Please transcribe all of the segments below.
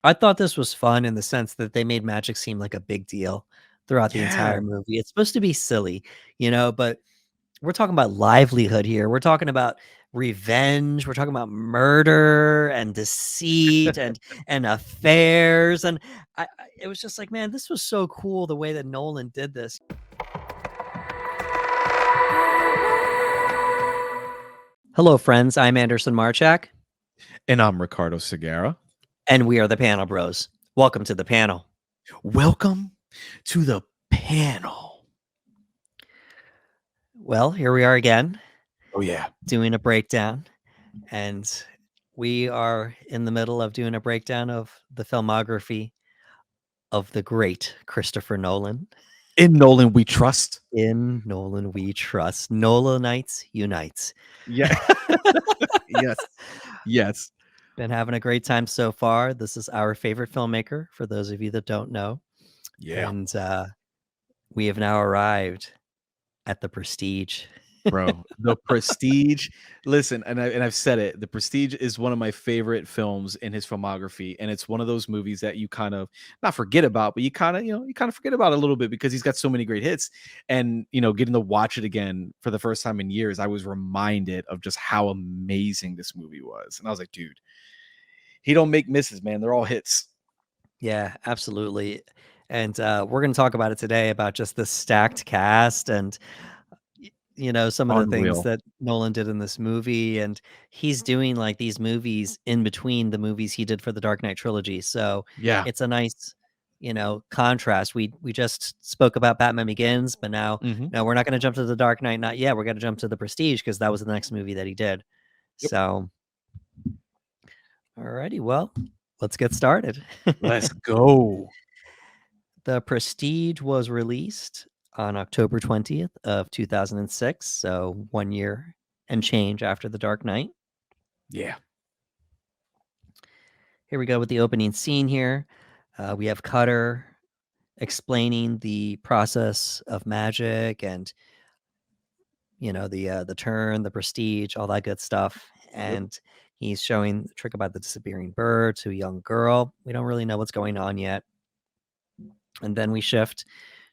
I thought this was fun in the sense that they made magic seem like a big deal throughout the Yeah. entire movie. It's supposed to be silly, but we're talking about livelihood here. We're talking about revenge. We're talking about murder and deceit and affairs. And it was just like, man, this was so cool the way that Nolan did this. Hello, friends. I'm Anderson Marchak, And I'm Ricardo Segura. and we are the Panel Bros. Welcome to the panel. Welcome to the panel. Well, here we are again. Oh, yeah. Doing a breakdown. And we are in the middle of doing a breakdown of the filmography of the great Christopher Nolan. In Nolan, we trust. In Nolan, we trust. Nolanites unites. Yeah. Yes. Yes. Been having a great time so far. This is our favorite filmmaker, for those of you that don't know. Yeah. And we have now arrived at The Prestige. Bro, The Prestige. Listen, and I've said it. The Prestige is one of my favorite films in his filmography, and it's one of those movies that you kind of not forget about, but you kind of forget about a little bit because he's got so many great hits. And getting to watch it again for the first time in years, I was reminded of just how amazing this movie was, and I was like, dude, he don't make misses, man. They're all hits. Yeah, absolutely. And we're going to talk about it today, about just the stacked cast and some of the things Unreal. that Nolan did in this movie. And he's doing like these movies in between the movies he did for the Dark Knight trilogy. So Yeah. it's a nice, contrast. We just spoke about Batman Begins, but now no, we're not going to jump to the Dark Knight. Not yet. We're going to jump to the Prestige because that was the next movie that he did. Yep. So, alrighty, well, let's get started. Let's go. The Prestige was released on October 20th of 2006, so 1 year and change after The Dark Knight. Yeah. Here we go with the opening scene here. We have Cutter explaining the process of magic and the turn, the prestige, all that good stuff. And he's showing the trick about the disappearing bird to a young girl. We don't really know what's going on yet. And then we shift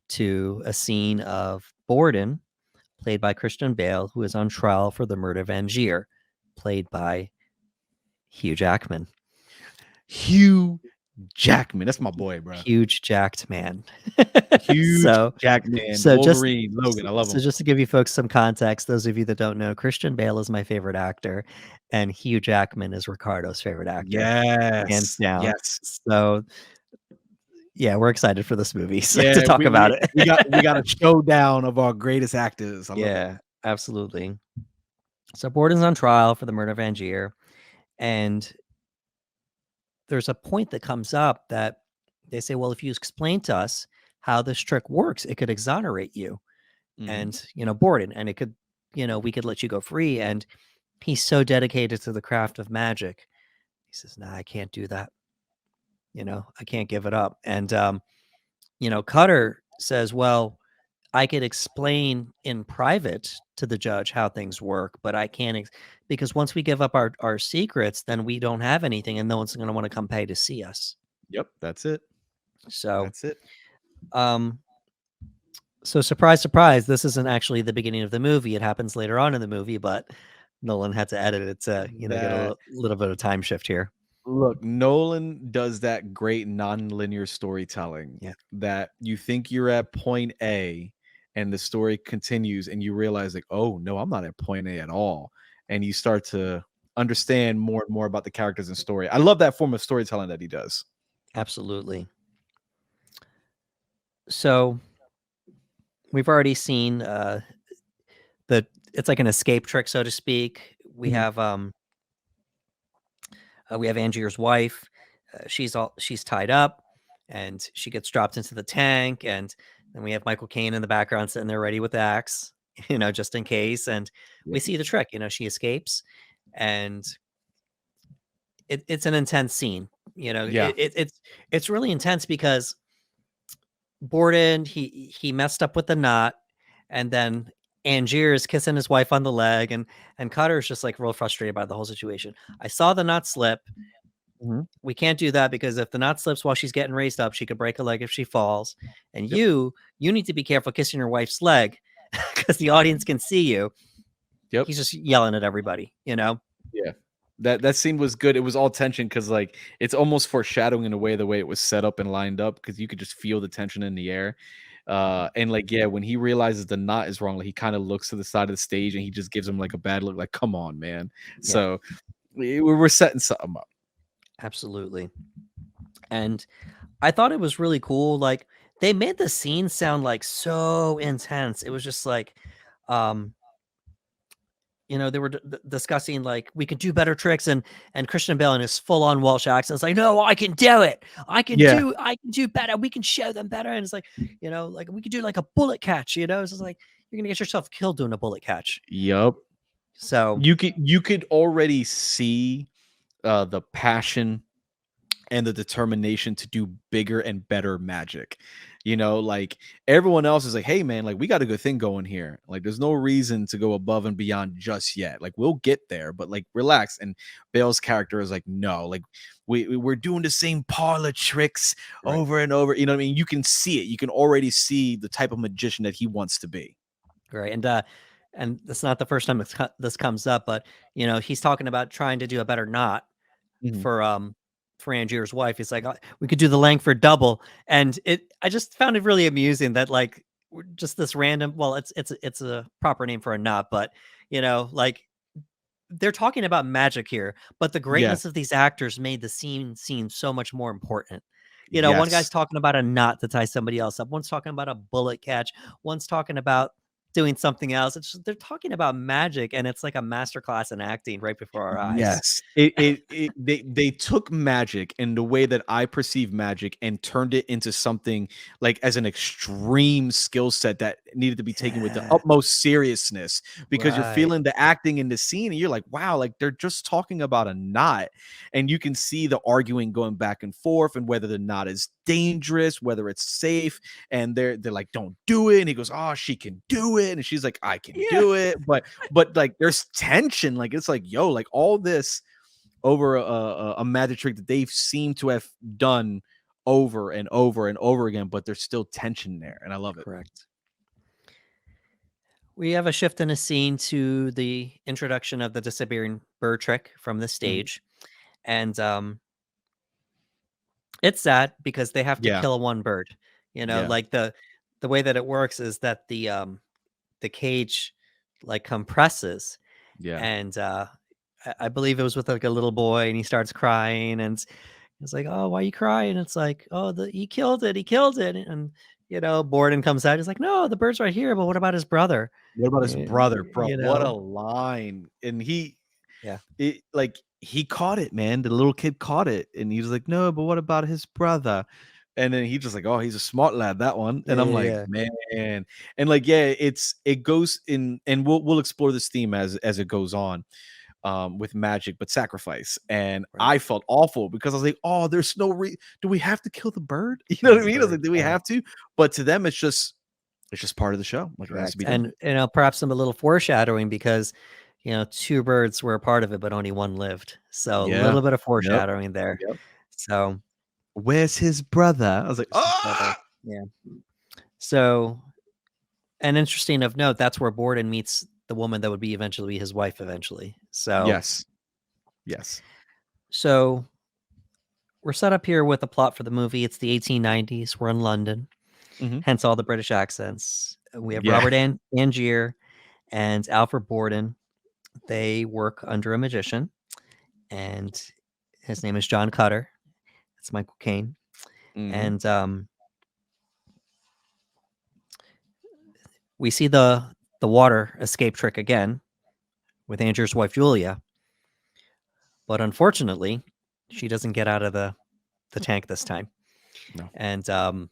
to a scene of Borden, played by Christian Bale, who is on trial for the murder of Angier, played by Hugh Jackman. Hugh Jackman, that's my boy, bro. Huge jacked man. Huge Jackman, Wolverine, Logan, I love him. So just to give you folks some context, those of you that don't know, Christian Bale is my favorite actor, and Hugh Jackman is Ricardo's favorite actor. Yes, hands down. yes. So yeah, we're excited for this movie to talk about it. we got a showdown of our greatest actors. Yeah, absolutely. So Borden's on trial for the murder of Angier, and there's a point that comes up that they say, well, if you explain to us how this trick works, it could exonerate you and, Borden, and it could, we could let you go free. And he's so dedicated to the craft of magic. He says, nah, I can't do that. I can't give it up. And, Cutter says, well, I could explain in private to the judge how things work, but I can't because once we give up our secrets, then we don't have anything and no one's going to want to come pay to see us. Yep, that's it. So that's it. So surprise, surprise, this isn't actually the beginning of the movie. It happens later on in the movie, but Nolan had to edit it to, get a little bit of time shift here. Look, Nolan does that great non-linear storytelling that you think you're at point A and the story continues and you realize like, oh no, I'm not at point A at all. And you start to understand more and more about the characters and story. I love that form of storytelling that he does. Absolutely. So we've already seen it's like an escape trick, so to speak. We have Angier's wife. She's tied up and she gets dropped into the tank, and then we have Michael Caine in the background sitting there ready with the axe, just in case. And we see the trick, she escapes, and it's an intense scene. It's really intense because Borden, he messed up with the knot, and then Angier is kissing his wife on the leg, and Cutter is just like real frustrated by the whole situation. I saw the knot slip. We can't do that because if the knot slips while she's getting raised up, she could break a leg if she falls. And Yep. you need to be careful kissing your wife's leg because the audience can see you. Yep. He's just yelling at everybody, you know? Yeah. That scene was good. It was all tension because like it's almost foreshadowing in a way the way it was set up and lined up because you could just feel the tension in the air. And like yeah, when he realizes the knot is wrong, like he kind of looks to the side of the stage and he just gives him like a bad look, like come on, man. Yeah. So we're setting something up. Absolutely. And I thought it was really cool. Like they made the scene sound like so intense. It was just like, um, they were discussing like we could do better tricks, and Christian Bale in his full on Welsh accent is like, no, I can do it. I can Yeah. do better. We can show them better. And it's like, like we could do like a bullet catch. It's just like you're gonna get yourself killed doing a bullet catch. Yup. So You could already see the passion and the determination to do bigger and better magic. Like everyone else is like, hey man, like we got a good thing going here. Like there's no reason to go above and beyond just yet. Like we'll get there, but like relax. And Bale's character is like, no, like we're doing the same parlor tricks right. over and over. You know what I mean? You can see it. You can already see the type of magician that he wants to be. Right. And that's not the first time this comes up, but he's talking about trying to do a better knot Mhm. for Angier's wife. He's like, we could do the Langford double. And I just found it really amusing that like just this random, well, it's a proper name for a knot, but like they're talking about magic here, but the Yes. greatness of these actors made the scene seem so much more important. One guy's Yes. talking about a knot to tie somebody else up. One's talking about a bullet catch. One's talking about doing something else. They're talking about magic, and it's like a masterclass in acting right before our eyes. Yes. They took magic and the way that I perceive magic and turned it into something like as an extreme skill set that needed to be taken with the Yeah, utmost seriousness because you're right. feeling the acting in the scene and you're like, wow, like they're just talking about a knot. And you can see the arguing going back and forth and whether the knot is dangerous, whether it's safe. And they're like, don't do it. And he goes, oh, she can do it. And she's like, I can Yeah, do it. But like there's tension, like it's like yo, like all this over a magic trick that they've seemed to have done over and over and over again, but there's still tension there and I love it. correct. We have a shift in a scene to the introduction of the disappearing bird trick from the Mhm. stage, and it's sad because they have to Yeah. kill one bird. Yeah. Like the way that it works is that the cage like compresses, Yeah. and I believe it was with like a little boy, and he starts crying, and it's like, oh, why are you crying? It's like, oh, he killed it, and Borden comes out. He's like, no, the bird's right here, but what about his brother? What about his Y- brother, bro? You What a know, line. And yeah, like he caught it, man. The little kid caught it and he was like, no, but what about his brother? And then he just like, oh, he's a smart lad, that one. And yeah, I'm yeah, like, yeah. man. And like, yeah, it goes in, and we'll explore this theme as it goes on with magic, but sacrifice. And Right, I felt awful because I was like, oh, there's no do we have to kill the bird? You know kill what I the mean? I was like, bird. do we Yeah, have to? But to them, it's just part of the show. Like it has to correct. be done. And perhaps some a little foreshadowing because two birds were a part of it, but only one lived. So a Yeah. little bit of Yep. foreshadowing there. Yep. So Where's his brother? I was like, there's his brother. ah, Yeah. So, and interesting of note, that's where Borden meets the woman that would be eventually be his wife eventually. So, yes, yes. so we're set up here with a plot for the movie. It's the 1890s. We're in London, Mhm. hence all the British accents. We have Yeah. Robert Angier and Alfred Borden. They work under a magician, and his name is John Cutter. It's Michael Caine, Mhm. and we see the water escape trick again with Angier's wife Julia, but unfortunately, she doesn't get out of the tank this time, No. and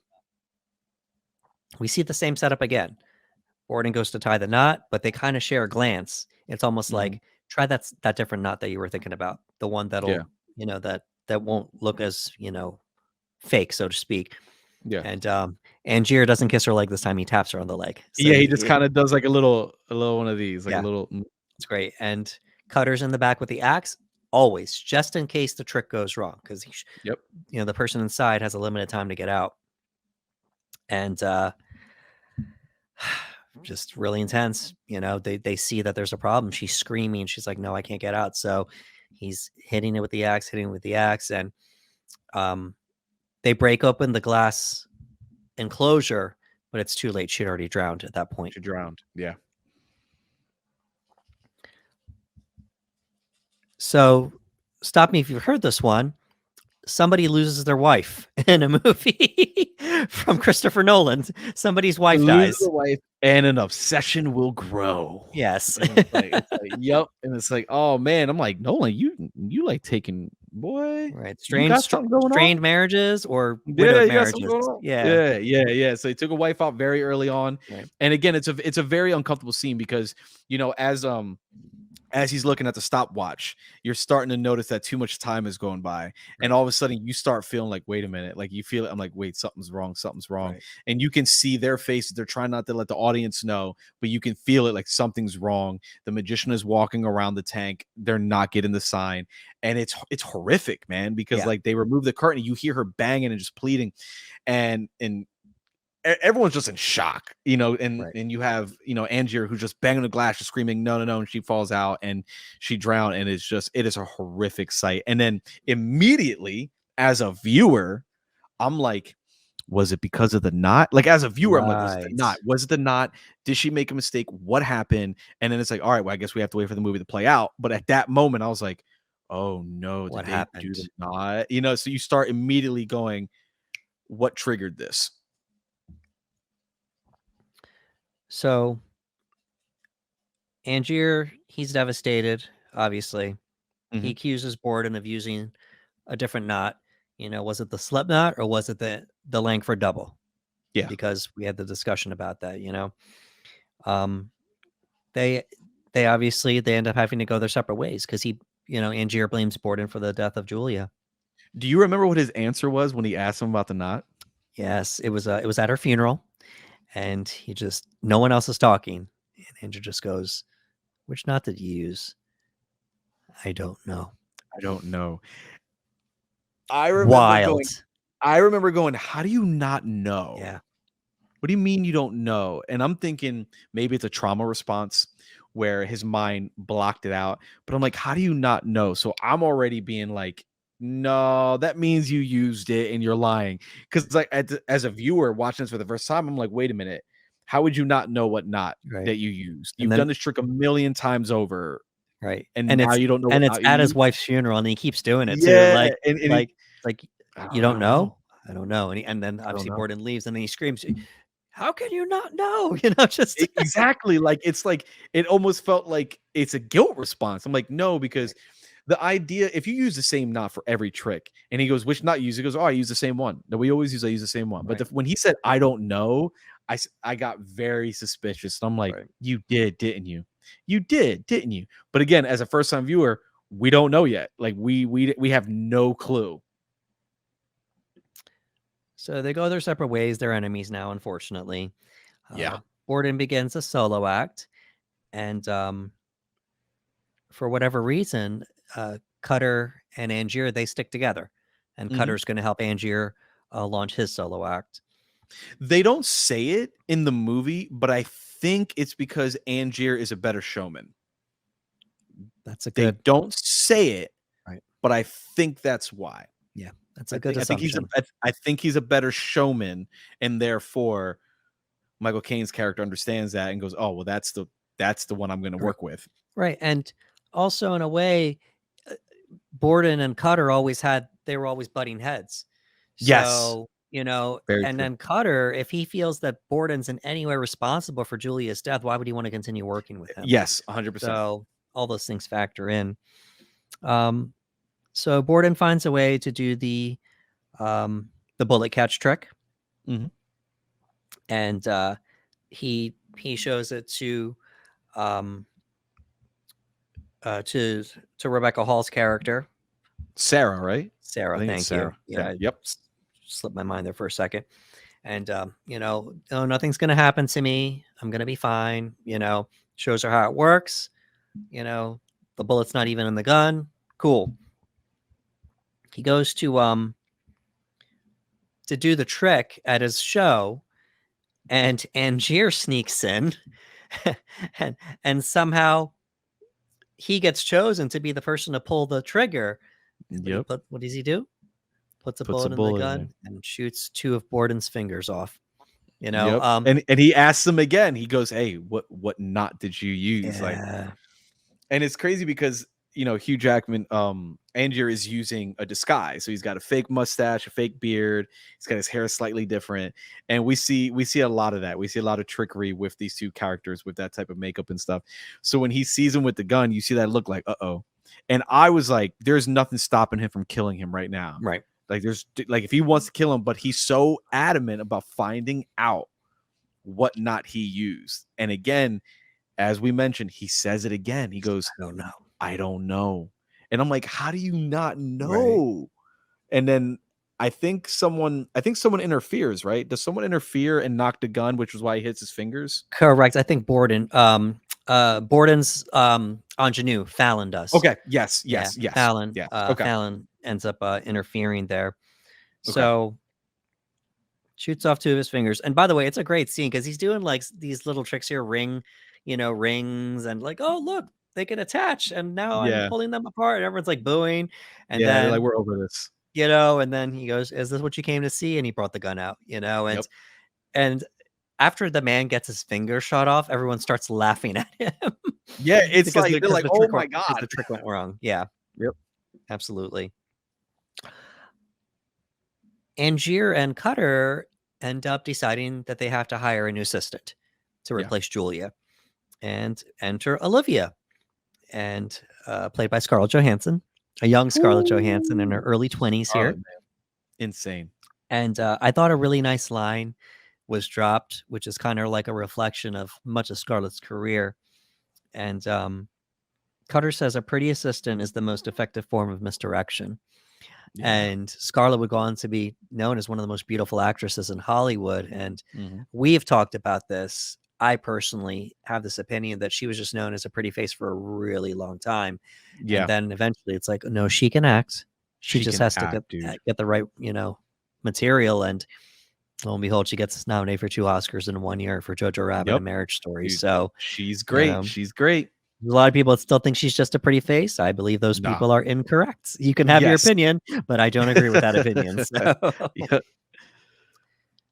we see the same setup again. Borden goes to tie the knot, but they kind of share a glance. It's almost Mhm. like try that different knot that you were thinking about, the one Yeah. that'll that won't look as fake, so to speak. Yeah. And Angier doesn't kiss her leg this time; he taps her on the leg. So Yeah, he just kinda does like a little one of these, like a yeah, little it's great. And Cutter's in the back with the axe. always, just in case the trick goes wrong, because Yep. the person inside has a limited time to get out. And just really intense. They see that there's a problem. She's screaming. She's like, no, I can't get out. So he's hitting it with the axe, and they break open the glass enclosure, but it's too late. She'd already drowned at that point. She drowned. Yeah. So stop me if you've heard this one. Somebody loses their wife in a movie from Christopher Nolan. Somebody's wife dies. Lose the wife, and an obsession will grow. Yes. And it's like, yep. And it's like, oh man, I'm like, Nolan, you like taking, boy, Right. you got something going on? Strained marriages or Yeah, widowed you got something marriages. going on? Yeah. Yeah. So he took a wife out very early on. Right. And again, it's a very uncomfortable scene because as he's looking at the stopwatch, you're starting to notice that too much time is going by. And all of a sudden you start feeling like, wait a minute, like you feel it. I'm like, wait, something's wrong. Right. And you can see their faces. They're trying not to let the audience know, but you can feel it, like something's wrong. The magician is walking around the tank. They're not getting the sign. And it's horrific, man, because like they remove the curtain, you hear her banging and just pleading. And everyone's just in shock, and you have, Angier who's just banging the glass, just screaming, no, and she falls out and she drowned. And it is a horrific sight. And then immediately, as a viewer, I'm like, was it because of the knot? Like, as a viewer, I'm like, was it the knot? Was it the knot? Did she make a mistake? What happened? And then it's like, all right, well, I guess we have to wait for the movie to play out. But at that moment, I was like, oh no, What did happened? they do the knot? So you start immediately going, what triggered this? So Angier, he's devastated, obviously. He accuses Borden of using a different knot. Was it the slip knot or was it the Langford double? Yeah. Because we had the discussion about that, They obviously they end up having to go their separate ways because Angier blames Borden for the death of Julia. Do you remember what his answer was when he asked him about the knot? Yes, it was at her funeral. And no one else is talking. And Andrew just goes, which knot did you use? I don't know. I remember going, how do you not know? Yeah. What do you mean you don't know? And I'm thinking maybe it's a trauma response where his mind blocked it out. But I'm like, how do you not know? So I'm already being like, no, that means you used it and you're lying. Because like as a viewer watching this for the first time, I'm like, wait a minute. How would you not know what knot that you used? You've done this trick a million times over. Right. And now you don't know. And it's at his wife's funeral and he keeps doing it too. Like you don't know? I don't know. And then obviously Borden leaves and then he screams, how can you not know? Just exactly. Like it's like it almost felt like it's a guilt response. I'm like, no, because the idea, if you use the same knot for every trick, and he goes, which knot you use? He goes, oh, I use the same one. No, we always use, I use the same one. But when he said, I don't know, I got very suspicious. And I'm like, you did, didn't you? You did, didn't you? But again, as a first time viewer, we don't know yet. Like we have no clue. So they go their separate ways. They're enemies now, unfortunately. Yeah. Borden begins a solo act. And for whatever reason, Cutter and Angier, they stick together. And Cutter's going to help Angier launch his solo act. They don't say it in the movie, but I think it's because Angier is a better showman. They don't say it, right? But I think that's why. Yeah, that's a good assumption. I think he's a better showman, and therefore Michael Caine's character understands that and goes, "Oh, well, that's the one I'm going to work with." Right, and also in a way, Borden and Cutter were always butting heads. So, then Cutter, if he feels that Borden's in any way responsible for Julia's death, why would he want to continue working with him? Yes, 100%. So all those things factor in. So Borden finds a way to do the bullet catch trick, and he shows it to Rebecca Hall's character, Sarah, right? Sarah, thank you. Yeah, yep. Slipped my mind there for a second. And nothing's gonna happen to me. I'm gonna be fine. Shows her how it works. The bullet's not even in the gun. Cool. He goes to do the trick at his show, and Angier sneaks in, and somehow he gets chosen to be the person to pull the trigger. But Yep. what does he do? Puts a Puts a bullet in the bullet in there. gun and shoots 2 of Borden's fingers off. Yep. And he asks him again. He goes, "Hey, what knot did you use?" Like, Yeah, and it's crazy because Hugh Jackman, Angier is using a disguise. So he's got a fake mustache, a fake beard. He's got his hair slightly different, and we see a lot of that. We see a lot of trickery with these two characters with that type of makeup and stuff. So when he sees him with the gun, you see that look like, uh-oh. And I was like, there's nothing stopping him from killing him right now. right. Like if he wants to kill him, but he's so adamant about finding out what knot he used. And again, as we mentioned, he says it again. He goes, I don't know. I don't know. And I'm like, how do you not Right. know? And then I think someone interferes, right? Does someone interfere and knock the gun, which was why he hits his fingers? Correct. I think Borden, Borden's ingenue, Fallon does. Okay. Yes. Yeah, Yes. Yes. Fallon. Yes. Okay. Fallon ends up interfering there. Okay. So shoots off 2 of his fingers. And by the way, it's a great scene because he's doing like these little tricks here, rings, and like, oh look, they can attach, and now I'm Yeah. pulling them apart. And everyone's like booing, and Yeah. They're like, then we're over this. and then he goes, "Is this what you came to see?" And he brought the gun out, Yep. and after the man gets his finger shot off, everyone starts laughing at him. Yeah. It's because like, they're like, oh my because God. the trick went wrong. Yeah, Yep. absolutely. Angier and Cutter end up deciding that they have to hire a new assistant to Yeah. replace Julia, and enter Olivia, and played by Scarlett Johansson, a young Scarlett Johansson in her early 20s Oh, here. man. Insane. And I thought a really nice line was dropped, which is kind of like a reflection of much of Scarlett's career. And Cutter says, "A pretty assistant is the most effective form of misdirection." Yeah. And Scarlett would go on to be known as one of the most beautiful actresses in Hollywood. And Mhm. we've talked about this. I personally have this opinion that she was just known as a pretty face for a really long time. And Yeah. then eventually it's like, no, she can act. She just can has to act, dude. get the right, material. And lo and behold, she gets nominated for 2 Oscars in 1 year for Jojo Rabbit Yep. and Marriage Story. Dude, So she's great. She's great. a lot of people still think she's just a pretty face. I believe those Nah. people are incorrect. You can have your Yes. opinion, but I don't agree with that opinion. So, Yeah.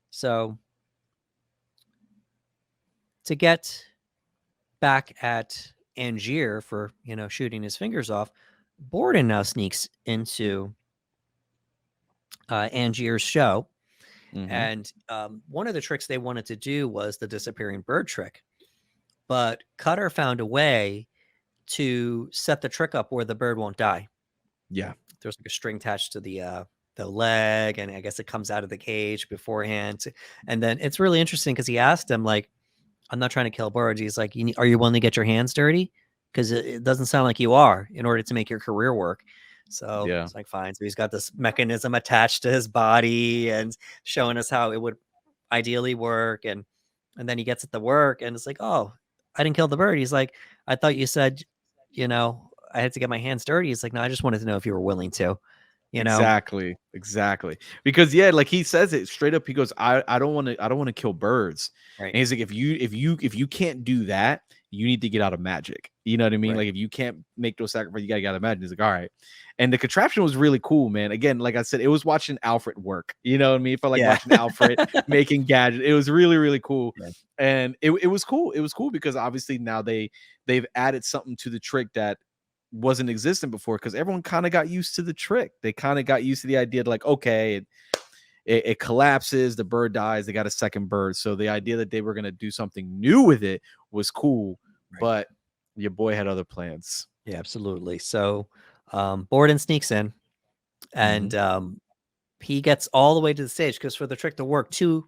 so to get back at Angier for, shooting his fingers off, Borden now sneaks into Angier's show. Mhm. And one of the tricks they wanted to do was the disappearing bird trick. But Cutter found a way to set the trick up where the bird won't die. Yeah. There's like a string attached to the leg, and I guess it comes out of the cage beforehand. And then it's really interesting because he asked him, like, "I'm not trying to kill birds." He's like, "Are you willing to get your hands dirty? Because it doesn't sound like you are, in order to make your career work." So Yeah. it's like, fine. So he's got this mechanism attached to his body and showing us how it would ideally work. And then he gets it to work, and it's like, "Oh, I didn't kill the bird." He's like, "I thought you said, I had to get my hands dirty." He's like, "No, I just wanted to know if you were willing to, you know?" Exactly. Because yeah, like he says it straight up. He goes, I don't want to kill birds. Right. And he's like, if you can't do that, you need to get out of magic. You know what I mean? Right. Like if you can't make those sacrifices, you gotta get out of magic. He's like, all right. And the contraption was really cool, man. Again, like I said, it was watching Alfred work. You know what I mean? It felt like watching Alfred making gadgets. It was really, really cool. Yeah. And it was cool. It was cool because obviously now they've added something to the trick that wasn't existent before, because everyone kind of got used to the trick. They kind of got used to the idea that, like, okay, it collapses, the bird dies, they got a second bird. So the idea that they were going to do something new with it was cool. Right. But your boy had other plans. Yeah, absolutely. So Borden sneaks in, and he gets all the way to the stage, because for the trick to work, two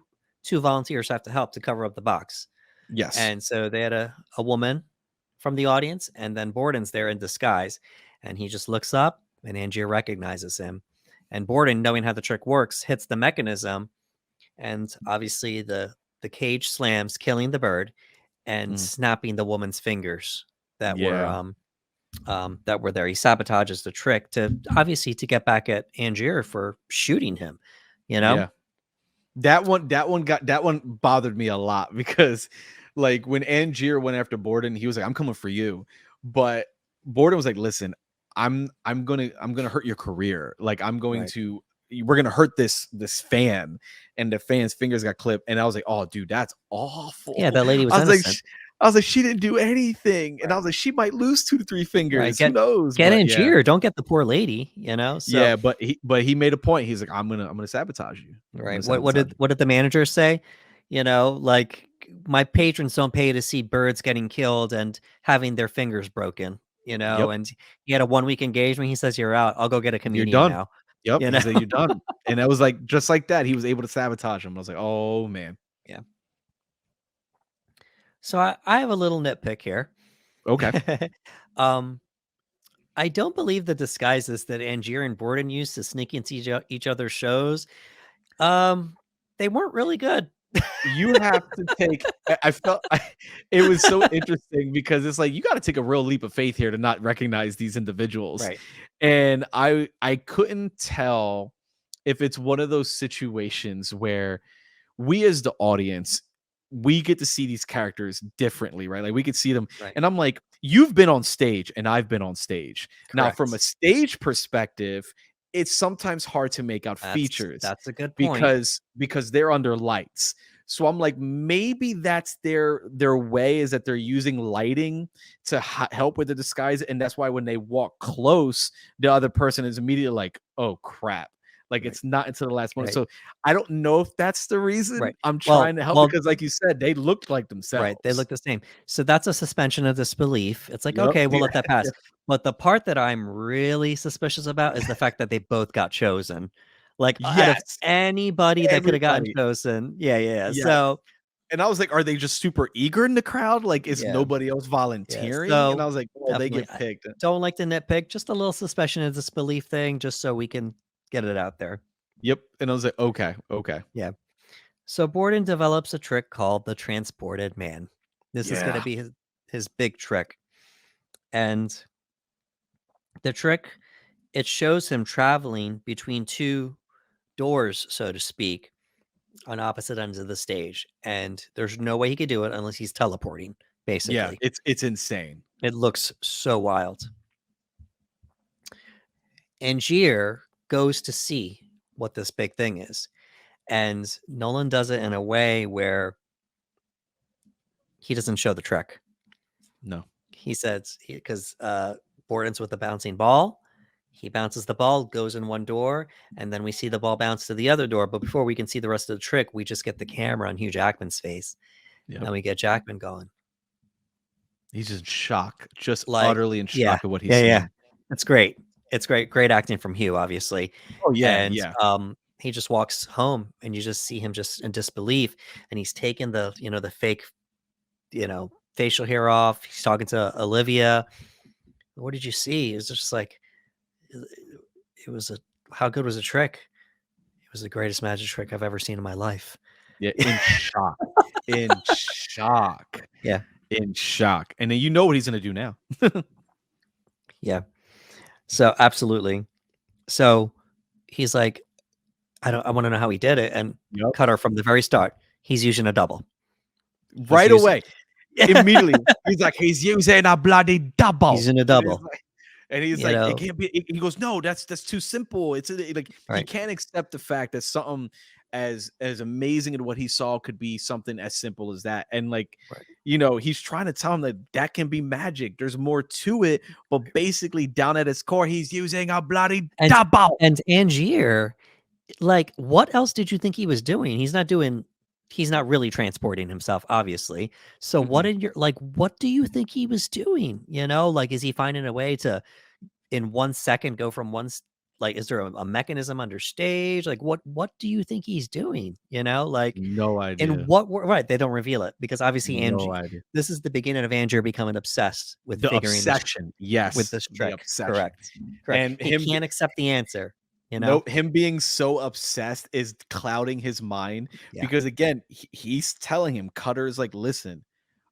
volunteers have to help to cover up the box. Yes. And so they had a woman from the audience, and then Borden's there in disguise, and he just looks up, and Angier recognizes him. And Borden, knowing how the trick works, hits the mechanism, and obviously the cage slams, killing the bird and snapping the woman's fingers that were that were there. He sabotages the trick to obviously to get back at Angier for shooting him. You know, Yeah. That one bothered me a lot because like when Angier went after Borden, he was like, I'm coming for you. But Borden was like, listen, I'm gonna hurt your career. Like right? we're gonna hurt this fan, and the fan's fingers got clipped. And I was like, oh dude, that's Yeah, awful. that lady was I was like, innocent. I was like, she didn't do anything. And I Right. was like, she might lose 2 to 3 Right. fingers. Who knows? Get But yeah. Angier. Don't get the poor lady. You know. So Yeah, but he made a point. He's like, I'm gonna sabotage you. I'm gonna right. sabotage you. What did the manager say? You know, like my patrons don't pay to see birds getting killed and having their fingers broken. You know, Yep. and he had a 1 week engagement. He says, "You're out. I'll go get a You're comedian done. now." Yep, You he know. said, "You're done." And that was, like just like that, he was able to sabotage him. I was like, "Oh, man." Yeah. So I have a little nitpick here. Okay. um, I don't believe the disguises that Angier and Borden used to sneak into each other's shows. Um, they weren't really good. You have to take I felt it was so interesting because it's like, you gotta take a real leap of faith here to not recognize these individuals. Right. And I couldn't tell if it's one of those situations where we as the audience, we get to see these characters differently, right? Like we could see them, Right. and I'm like, you've been on stage and I've been on stage. Now, from a Correct. stage perspective, it's sometimes hard to make out features That's a good point. because they're under lights. So I'm like, maybe that's their way, is that they're using lighting to help with the disguise, and that's why when they walk close, the other person is immediately like, "Oh crap." Like, Right. it's not until the last moment. Right. So I don't know if that's the reason. Right. I'm trying to help Well, because, like you said, they looked like right. They themselves. look the same. So that's a suspension of disbelief. It's like, Yep. okay, we'll Yeah. let that pass. But the part that I'm really suspicious about is the fact that they both got chosen. Like out of Yes. anybody that could have gotten Everybody. chosen. Yeah, yeah. Yes. So And I was like, are they just super eager in the crowd? Like, is yeah. nobody else Yeah, volunteering? And I so was like, well, they definitely, get I picked. don't like to nitpick, just a little suspicion of disbelief thing, just so we can get it out there. Yep. And I was like, okay, okay. Yeah. So Borden develops a trick called the transported man. This is going to Yeah. be his big trick. And the trick, it shows him traveling between two doors, so to speak, on opposite ends of the stage. And there's no way he could do it unless he's teleporting, Yeah. basically. It's insane. It looks so wild. Angier goes to see what this big thing is. And Nolan does it in a way where he doesn't show the trick. No. He says, because Borden's with the bouncing ball. He bounces the ball, goes in one door, and then we see the ball bounce to the other door. But before we can see the rest of the trick, we just get the camera on Hugh Jackman's face. And Yep. then we get Jackman going. He's just in shock, just Like, utterly in yeah, shock of what he's yeah, yeah. seeing. It's great. It's great. Great acting from Hugh, obviously. Oh, yeah. And Yeah. he just walks home and you just see him just in disbelief. And he's taking the fake, facial hair off. He's talking to Olivia. What did you see? It's just like, it was how good was the trick? It was the greatest magic trick I've ever seen in my life. Yeah. In shock. In shock. Yeah. In shock. And then you know what he's going to do now. Yeah. So absolutely. So he's like, I want to know how he did it. And Yep. cut her from the very start. He's using a double. Right using- away. Immediately. He's like, he's using a bloody double. He's in a double. And he's like, it can't be. He goes, no, that's too simple. It's like he Right. can't accept the fact that something as amazing as what he saw could be something as simple as that. And like, Right. He's trying to tell him that can be magic. There's more to it, but basically down at its core, he's using a bloody double. And Angier, like, what else did you think he was doing? He's not really transporting himself, obviously. So what do you think he was doing? Like, is he finding a way to, in 1 second, go from like, is there a mechanism under stage? Like, what do you think he's doing? Like, No idea. in what right? They don't reveal it because obviously No idea. this is the beginning of Angier becoming obsessed with The figuring obsession. Yes. with this The trick. obsession. Correct. And He him can't accept the answer. No, him being so obsessed is clouding his mind because again, he's telling him, Cutter's like, listen,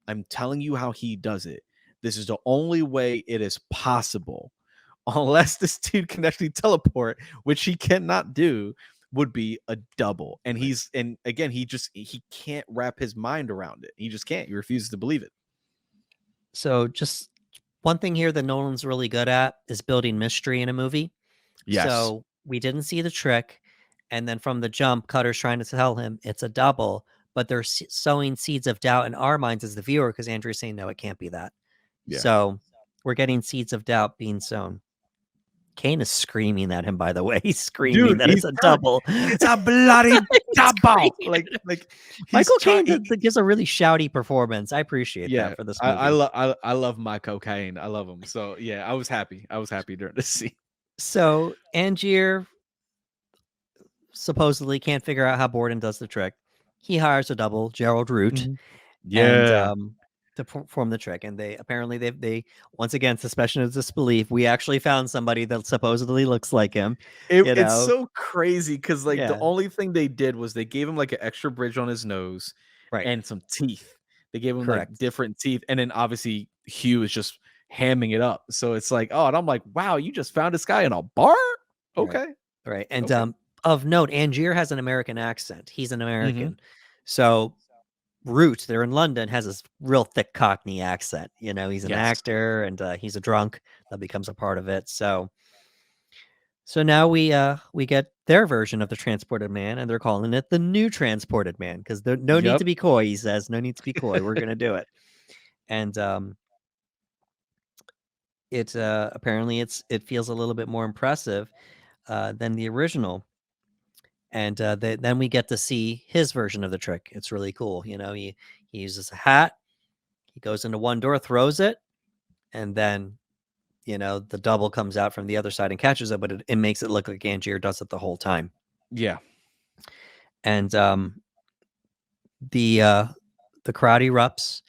I'm telling you how he does it. this is the only way it is possible, unless this dude can actually teleport, which he cannot do, would be a double. And Right. and again, he can't wrap his mind around it. He just can't. He refuses to believe it. So just one thing here that Nolan's really good at is building mystery in a movie. Yes. So we didn't see the trick, and then from the jump, Cutter's trying to tell him it's a double, but they're sowing seeds of doubt in our minds as the viewer because Andrew's saying, no, it can't be that. Yeah. So we're getting seeds of doubt being sown. Kane is screaming at him, by the way. He's screaming Dude, that it's a double. it's a bloody He's double. screaming. Like he's Michael trying. Caine gives a really shouty performance. I appreciate Yeah, that for this movie. I love my cocaine. I love him. So yeah, I was happy. I was happy during this scene. So Angier supposedly can't figure out how Borden does the trick. He hires a double, Gerald Root, Mhm. and Yeah. to perform the trick. And they apparently they once again suspension of disbelief. We actually found somebody that supposedly looks like him. It's so crazy because like the Yeah, only thing they did was they gave him like an extra bridge on his nose right, and some teeth. They gave him like correct, different teeth, and then obviously Hugh is just hamming it up. So it's like, oh, and I'm like, wow, you just found this guy in a bar? right, Okay, right. And okay. of note, Angier has an American accent. He's an Hmm. American, so Root, they're in London, has this real thick Cockney accent. He's an Yes. actor and he's a drunk that becomes a part of it. So now we get their version of the transported man, and they're calling it the new transported man because there's no need Yep. to be coy. He says, "No need to be coy. We're gonna do it." And it apparently it feels a little bit more impressive than the original. And then we get to see his version of the trick. It's really cool. He uses a hat. He goes into one door, throws it, and then the double comes out from the other side and catches it, but it makes it look like Angier does it the whole time. Yeah. And the crowd erupts,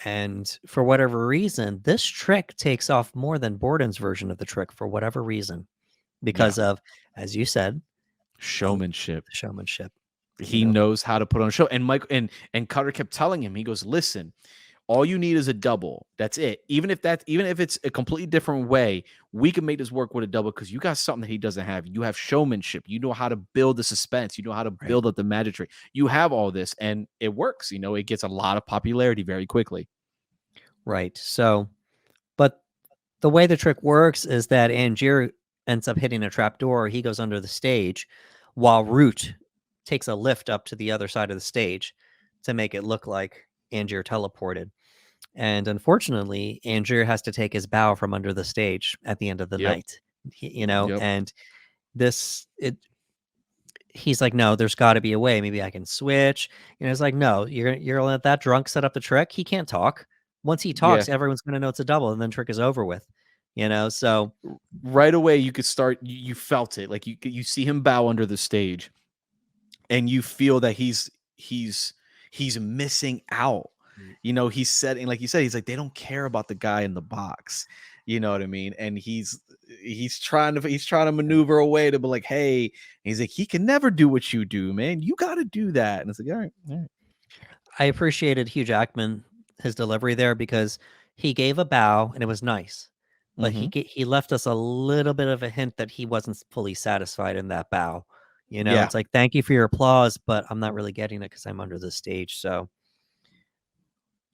and for whatever reason, this trick takes off more than Borden's version of the trick for whatever reason, Yeah. because of, as you said, the Showmanship. showmanship. You He know, knows how to put on a show. And Mike and Cutter kept telling him, he goes, listen, all you need is a double. That's it. Even if it's a completely different way, we can make this work with a double because you got something that he doesn't have. You have showmanship. You know how to build the suspense. You know how to right, build up the magicry. You have all this, and it works. It gets a lot of popularity very quickly. right. So, but the way the trick works is that Angier ends up hitting a trap door. He goes under the stage, while Root takes a lift up to the other side of the stage to make it look like Angier teleported. And unfortunately, Angier has to take his bow from under the stage at the end of the Yep. night. Yep. And he's like, no, there's got to be a way. Maybe I can switch. It's like, no, you're gonna let that drunk set up the trick. He can't talk. Once he Yeah. talks, everyone's gonna know it's a double, and then trick is over with. So Right away, you could start. You felt it. Like you see him bow under the stage, and you feel that he's missing out. right, He's setting, like you said, he's like, they don't care about the guy in the box. You know what I mean? And he's trying to maneuver away to be like, hey, and he's like, he can never do what you do, man. You got to do that. And it's like, all right. I appreciated Hugh Jackman, his delivery there, because he gave a bow and it was nice, but Mm-hmm. he left us a little bit of a hint that he wasn't fully satisfied in that bow. Yeah, It's like, thank you for your applause, but I'm not really getting it because I'm under the stage. So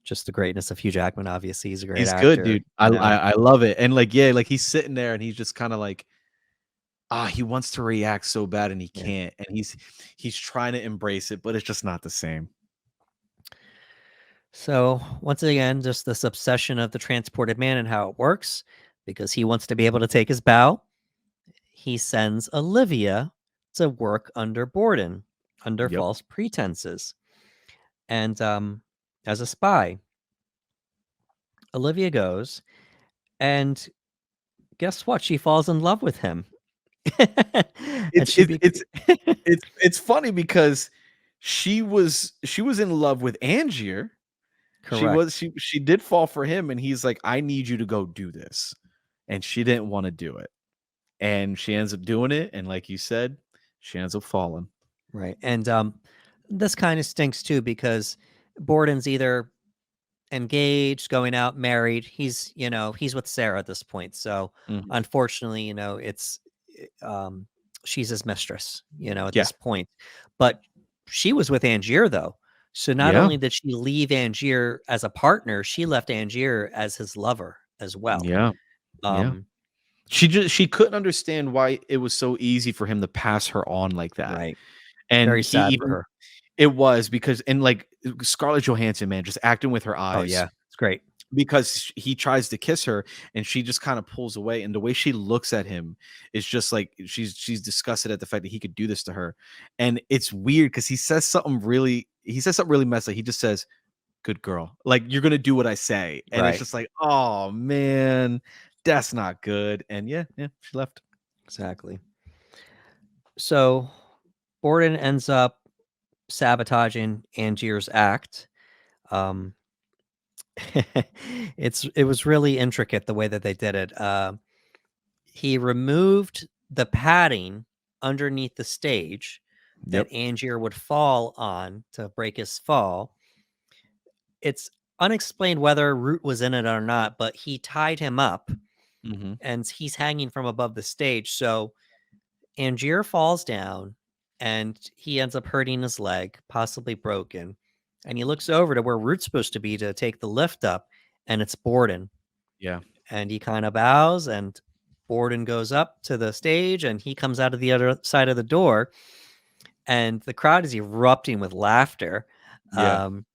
just the greatness of Hugh Jackman. Obviously, he's a great he's good, actor. dude. I love it. And like, yeah, like he's sitting there and he's just kind of like, he wants to react so bad and he Yeah. can't. And he's trying to embrace it, but it's just not the same. So once again, just this obsession of the transported man and how it works, because he wants to be able to take his bow. He sends Olivia to work under Borden under Yep. false pretenses. And as a spy, Olivia goes, and guess what? She falls in love with him. And It's she it's be it's it's funny because she was in love with Angier. correct. She did fall for him, and he's like, I need you to go do this. And she didn't want to do it. And she ends up doing it, and like you said, she ends up falling. Right. And this kind of stinks too because Borden's either engaged, going out, married. He's, he's with Sarah at this point. So Mhm. unfortunately, it's she's his mistress, at Yeah. this point. But she was with Angier though. So not Yeah. only did she leave Angier as a partner, she left Angier as his lover as well. Yeah. Yeah. Um, She couldn't understand why it was so easy for him to pass her on like that. right. And Very he sad for even her. it was because and, like, Scarlett Johansson, man, just acting with her Oh eyes yeah. It's great. because he tries to kiss her and she just kinda pulls away, and the way she looks at him is just like she's disgusted at the fact that he could do this to her, and it's weird because he says something really messed up. He just says, "Good girl." Like, "You're gonna do what I say," and it's Right. just like, "Oh, man, that's not good," and yeah, she left. Exactly. So Borden ends up sabotaging Angier's act. Um, it was really intricate the way that they did it. He removed the padding underneath the stage that Yep. Angier would fall on to break his fall. It's unexplained whether Root was in it or not, but he tied him up Mhm. and he's hanging from above the stage. So Angier falls down and he ends up hurting his leg, possibly broken. And he looks over to where Root's supposed to be to take the lift up, and it's Borden. Yeah. And he kind of bows, and Borden goes up to the stage, and he comes out of the other side of the door, and the crowd is erupting with laughter Yeah. um,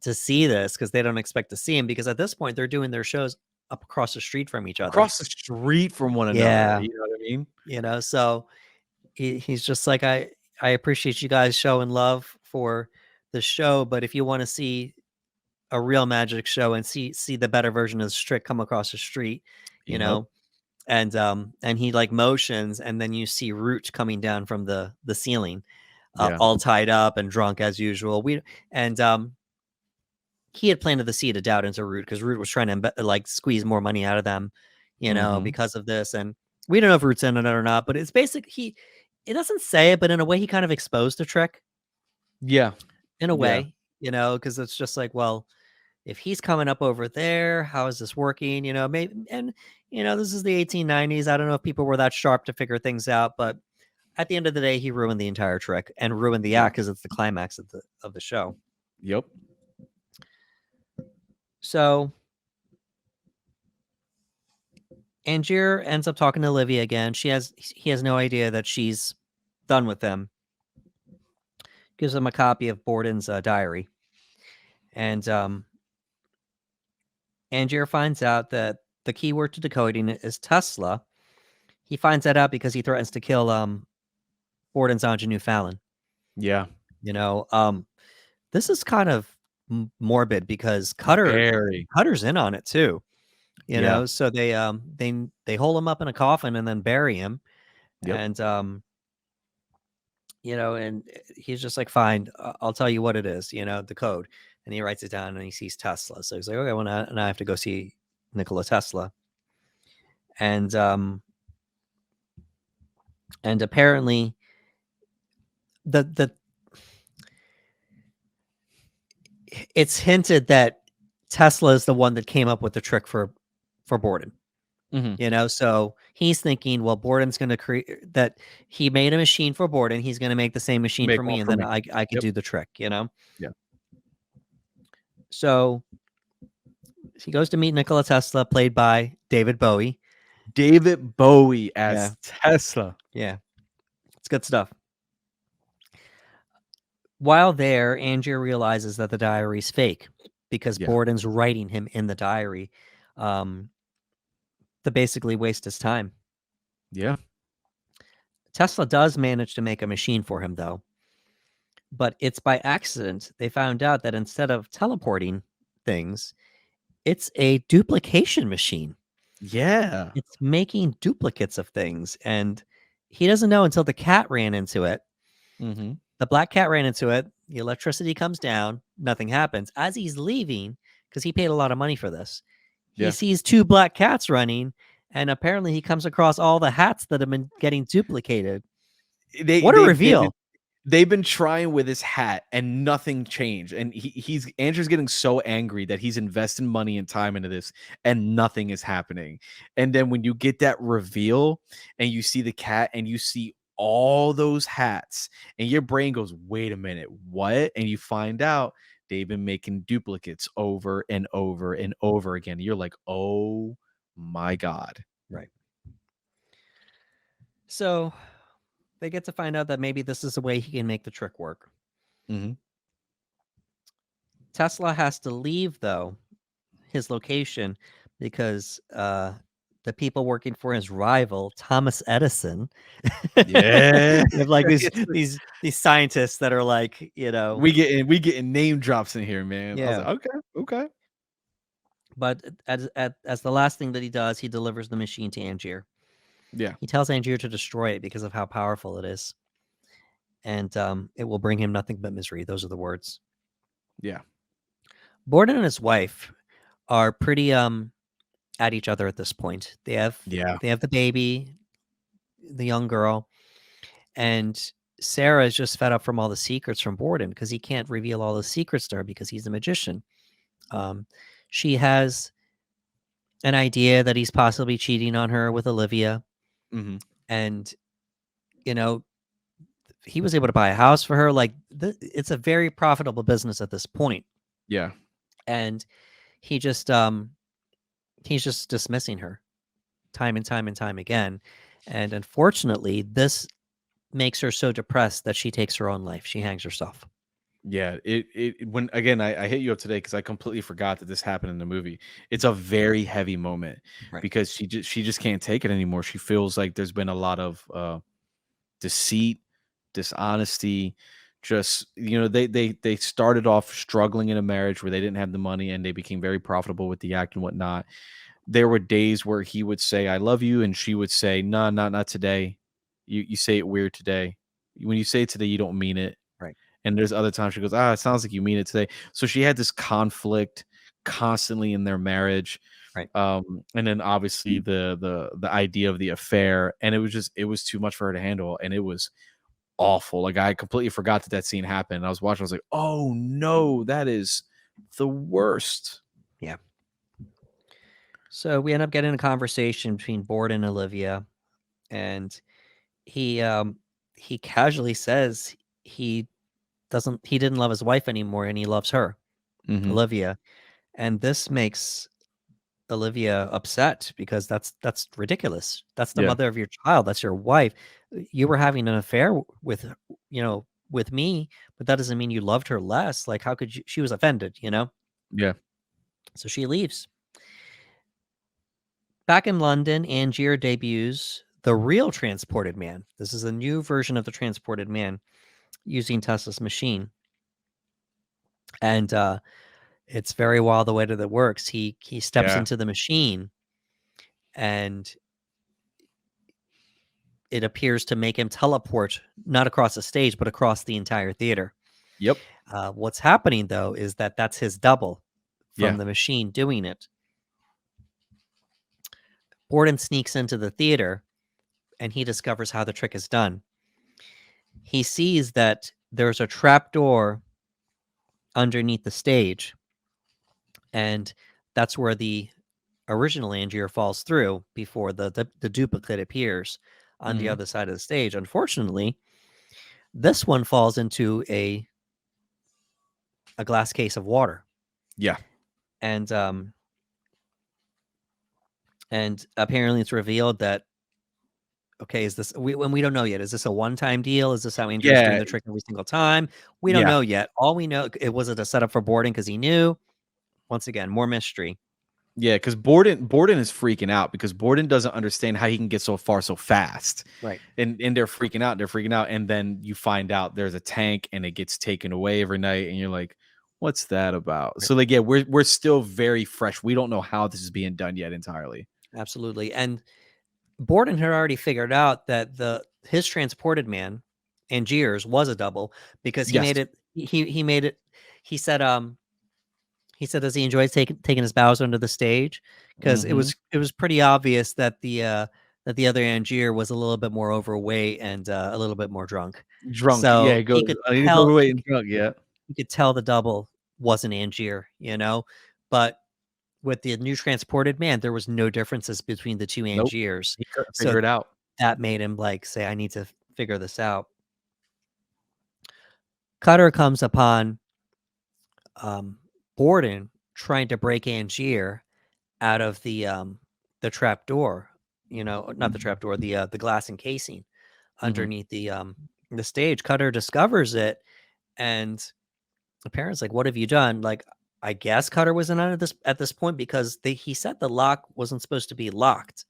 to see this because they don't expect to see him. Because at this point, they're doing their shows up across the street from each other. Across the street from one another, Yeah, you know what I mean? so he's just like, I appreciate you guys showing love for the show, but if you want to see a real magic show and see the better version of this trick, come across the street, you Yep. know. And he like motions, and then you see Root coming down from the ceiling, Yeah. all tied up and drunk as usual. And he had planted the seed of doubt into Root because Root was trying to like squeeze more money out of them, Mhm. because of this. And we don't know if Root's in it or not, but it's basic. It doesn't say it, but in a way, he kind of exposed the trick Yeah. in a Yeah. way, because it's just like, well, if he's coming up over there, how is this working? Maybe, and this is the 1890s. I don't know if people were that sharp to figure things out, but at the end of the day, he ruined the entire trick and ruined the Yep. act because it's the climax of the show. Yep. So Angier ends up talking to Olivia again. He has no idea that she's done with them. Gives him a copy of Borden's diary, and Angier finds out that the keyword to decoding it is Tesla. He finds that out because he threatens to kill Borden's ingenue Fallon. Yeah. You know, this is kind of morbid because Very. Cutter's in on it too. Yeah. So they hole him up in a coffin and then bury him, Yep. and and he's just like, fine, I'll tell you what it is, the code, and he writes it down and he sees Tesla. So he's like, okay, well now I have to go see Nikola Tesla, and apparently the it's hinted that Tesla is the one that came up with the trick for Borden. Mhm. So he's thinking, well, Borden's going to create that. He made a machine for Borden. He's going to make the same machine Make for one me, and for then me. I could Yep. do the trick. Yeah. So he goes to meet Nikola Tesla, played by David Bowie. David Bowie Yeah, as Tesla. yeah, it's good stuff. While there, Angier realizes that the diary's fake because Yeah. Borden's writing him in the diary um, to basically waste his time. Yeah. Tesla does manage to make a machine for him, though. But it's by accident they found out that instead of teleporting things, it's a duplication machine. Yeah. It's making duplicates of things. And he doesn't know until the cat ran into it. Mhm. The black cat ran into it. The electricity comes down. Nothing happens. As he's leaving, because he paid a lot of money for this, he Yeah. sees two black cats running. And apparently he comes across all the hats that have been getting duplicated. They What a they they did reveal. they've been trying with his hat and nothing changed. And he's Andrew's getting so angry that he's investing money and time into this and nothing is happening. And then when you get that reveal and you see the cat and you see all those hats and your brain goes, wait a minute, what? And you find out they've been making duplicates over and over and over again. You're like, oh my God. Right. So they get to find out that maybe this is a way he can make the trick work. Mm-hmm. Tesla has to leave, though, his location because the people working for his rival, Thomas Edison, Yeah. they have like these scientists that are like, We getting name drops in here, man. I was yeah. like, okay. But as the last thing that he does, he delivers the machine to Angier. Yeah. He tells Angier to destroy it because of how powerful it is, and it will bring him nothing but misery. Those are the words. Yeah. Borden and his wife are pretty at each other at this point. They have Yeah. the baby, the young girl, and Sarah is just fed up from all the secrets from Borden because he can't reveal all the secrets to her because he's a magician. She has an idea that he's possibly cheating on her with Olivia, Mm-hmm. and you know he was able to buy a house for her. Like it's a very profitable business at this point, Yeah. and he just he's just dismissing her time and time and time again. And unfortunately, this makes her so depressed that she takes her own life. She hangs herself. Yeah. It when again, I hit you up today because I completely forgot that this happened in the movie. It's a very heavy moment Right. because she just can't take it anymore. She feels like there's been a lot of deceit, dishonesty. Just they started off struggling in a marriage where they didn't have the money and they became very profitable with the act and whatnot. There were days where he would say I love you and she would say no, not today. You say it weird today. When you say it today, you don't mean it. Right. And there's other times she goes, it sounds like you mean it today. So she had this conflict constantly in their marriage. Right. And then obviously the idea of the affair, and it was too much for her to handle, and it was awful. Like I completely forgot that scene happened. I was watching, I was like, oh no, that is the worst. Yeah. So we end up getting a conversation between Borden and Olivia, and he casually says he didn't love his wife anymore and he loves her, Mm-hmm. Olivia. And this makes Olivia upset because that's ridiculous. That's the Yeah. mother of your child. That's your wife. You were having an affair with, with me, but that doesn't mean you loved her less. Like, how could you? She was offended, Yeah. So she leaves. Back in London, Angier debuts the real transported man. This is a new version of the transported man using Tesla's machine. And it's very wild the way that it works. He steps Yeah. into the machine and it appears to make him teleport not across the stage, but across the entire theater. Yep. What's happening, though, is that that's his double from Yeah. the machine doing it. Borden sneaks into the theater and he discovers how the trick is done. He sees that there's a trap door underneath the stage, and that's where the original Angier falls through before the duplicate appears on the Mm-hmm. other side of the stage. Unfortunately, this one falls into a glass case of water. Yeah. And apparently it's revealed that, okay, is this when we don't know yet, is this a one-time deal? Is this how Andrew is doing Yeah. the trick every single time? We don't Yeah. know yet. All we know, it was a setup for Borden because he knew. Once again, more mystery. Yeah, because Borden is freaking out because Borden doesn't understand how he can get so far so fast. Right. And they're freaking out, and then you find out there's a tank and it gets taken away every night, and you're like, what's that about? Right. So like, yeah, we're still very fresh. We don't know how this is being done yet entirely. Absolutely. And Borden had already figured out that his transported man, Angier's, was a double because he Yes. made it. He made it. He said, does he enjoy taking his bows under the stage? Because it was pretty obvious that the that the other Angier was a little bit more overweight and a little bit more drunk. Drunk. Yeah, So he goes, he's overweight and drunk. Yeah. he could tell the double wasn't Angier, but with the new transported man, there was no differences between the two Nope. Angiers. He couldn't So figure it out. that made him say, I need to figure this out. Cutter comes upon Borden trying to break Angier out of the trap door, not the trap door, the glass encasing underneath the stage. Cutter discovers it, and the parents what have you done? I guess Cutter was in on it at this point because he said the lock wasn't supposed to be locked,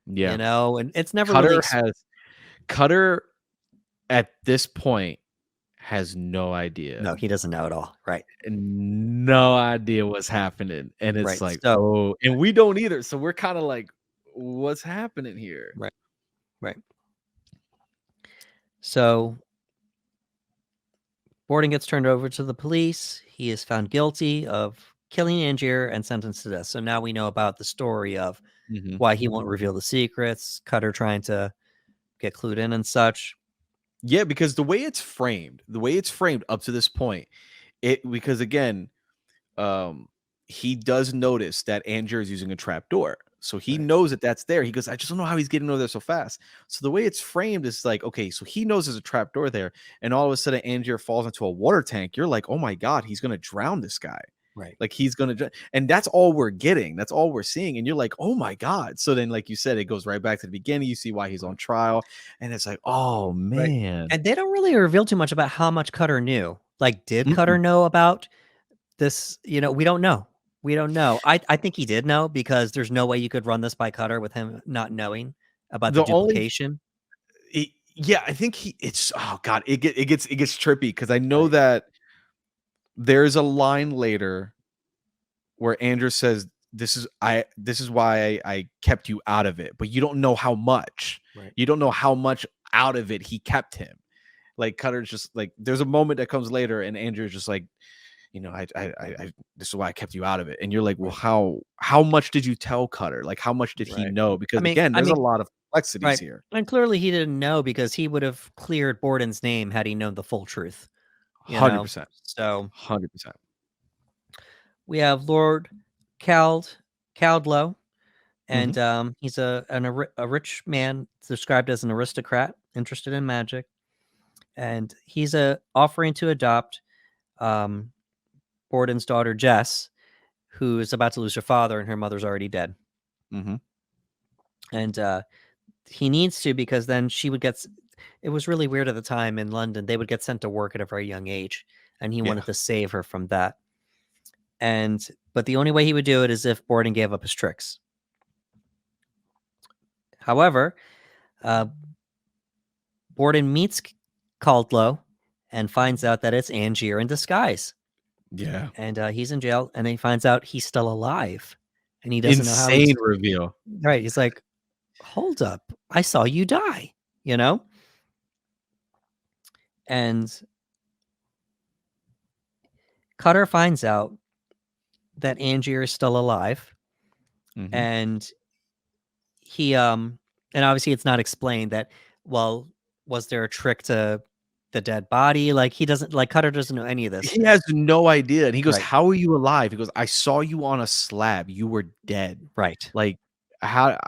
Yeah. and it's never really Cutter at this point has no idea. no, he doesn't know at all. Right. No idea what's happening. And it's Right. like, So oh, and we don't either. So we're kind of like, what's happening here? right. Right. So Borden gets turned over to the police. He is found guilty of killing Angier and sentenced to death. So now we know about the story of why he won't reveal the secrets, Cutter trying to get clued in and such. Yeah, because the way it's framed up to this point, because again, he does notice that Angier is using a trap door. So he knows that that's there. He goes, I just don't know how he's getting over there so fast. So the way it's framed is like, okay, so he knows there's a trap door there. And all of a sudden, Angier falls into a water tank. You're like, oh my God, he's going to drown this guy. Right. Like he's going to, and that's all we're getting. That's all we're seeing. And you're like, oh my God. So then, like you said, it goes right back to the beginning. You see why he's on trial. And it's like, oh man. And they don't really reveal too much about how much Cutter knew. Did Mm-mm. Cutter know about this? We don't know. We don't know. I think he did know because there's no way you could run this by Cutter with him not knowing about the duplication. Yeah, I think it's oh God, it gets trippy because I know that there's a line later where Andrew says, this is why I kept you out of it, but you don't know how much. Right. You don't know how much out of it he kept him. Like Cutter's just like, there's a moment that comes later and Andrew's just like, I this is why I kept you out of it. And you're like, well, how much did you tell Cutter? Like, how much did he know? Because again, there's a lot of complexities here. And clearly he didn't know because he would have cleared Borden's name had he known the full truth. 100%. So 100%. we have Lord Caldlow, and he's a rich man described as an aristocrat interested in magic, and he's offering to adopt Borden's daughter Jess, who is about to lose her father and her mother's already dead. And he needs to because then she would get. It was really weird at the time in London. They would get sent to work at a very young age, and he wanted to save her from that. But the only way he would do it is if Borden gave up his tricks. However, Borden meets Caldlow and finds out that it's Angier in disguise. Yeah. And he's in jail, and he finds out he's still alive. And he doesn't know how. Insane reveal. Right. He's like, hold up. I saw you die, And Cutter finds out that Angier is still alive. And he and obviously it's not explained that, well, was there a trick to the dead body? Cutter doesn't know any of this. He has no idea. And he goes, how are you alive? He goes, I saw you on a slab. You were dead. Right. Like, how?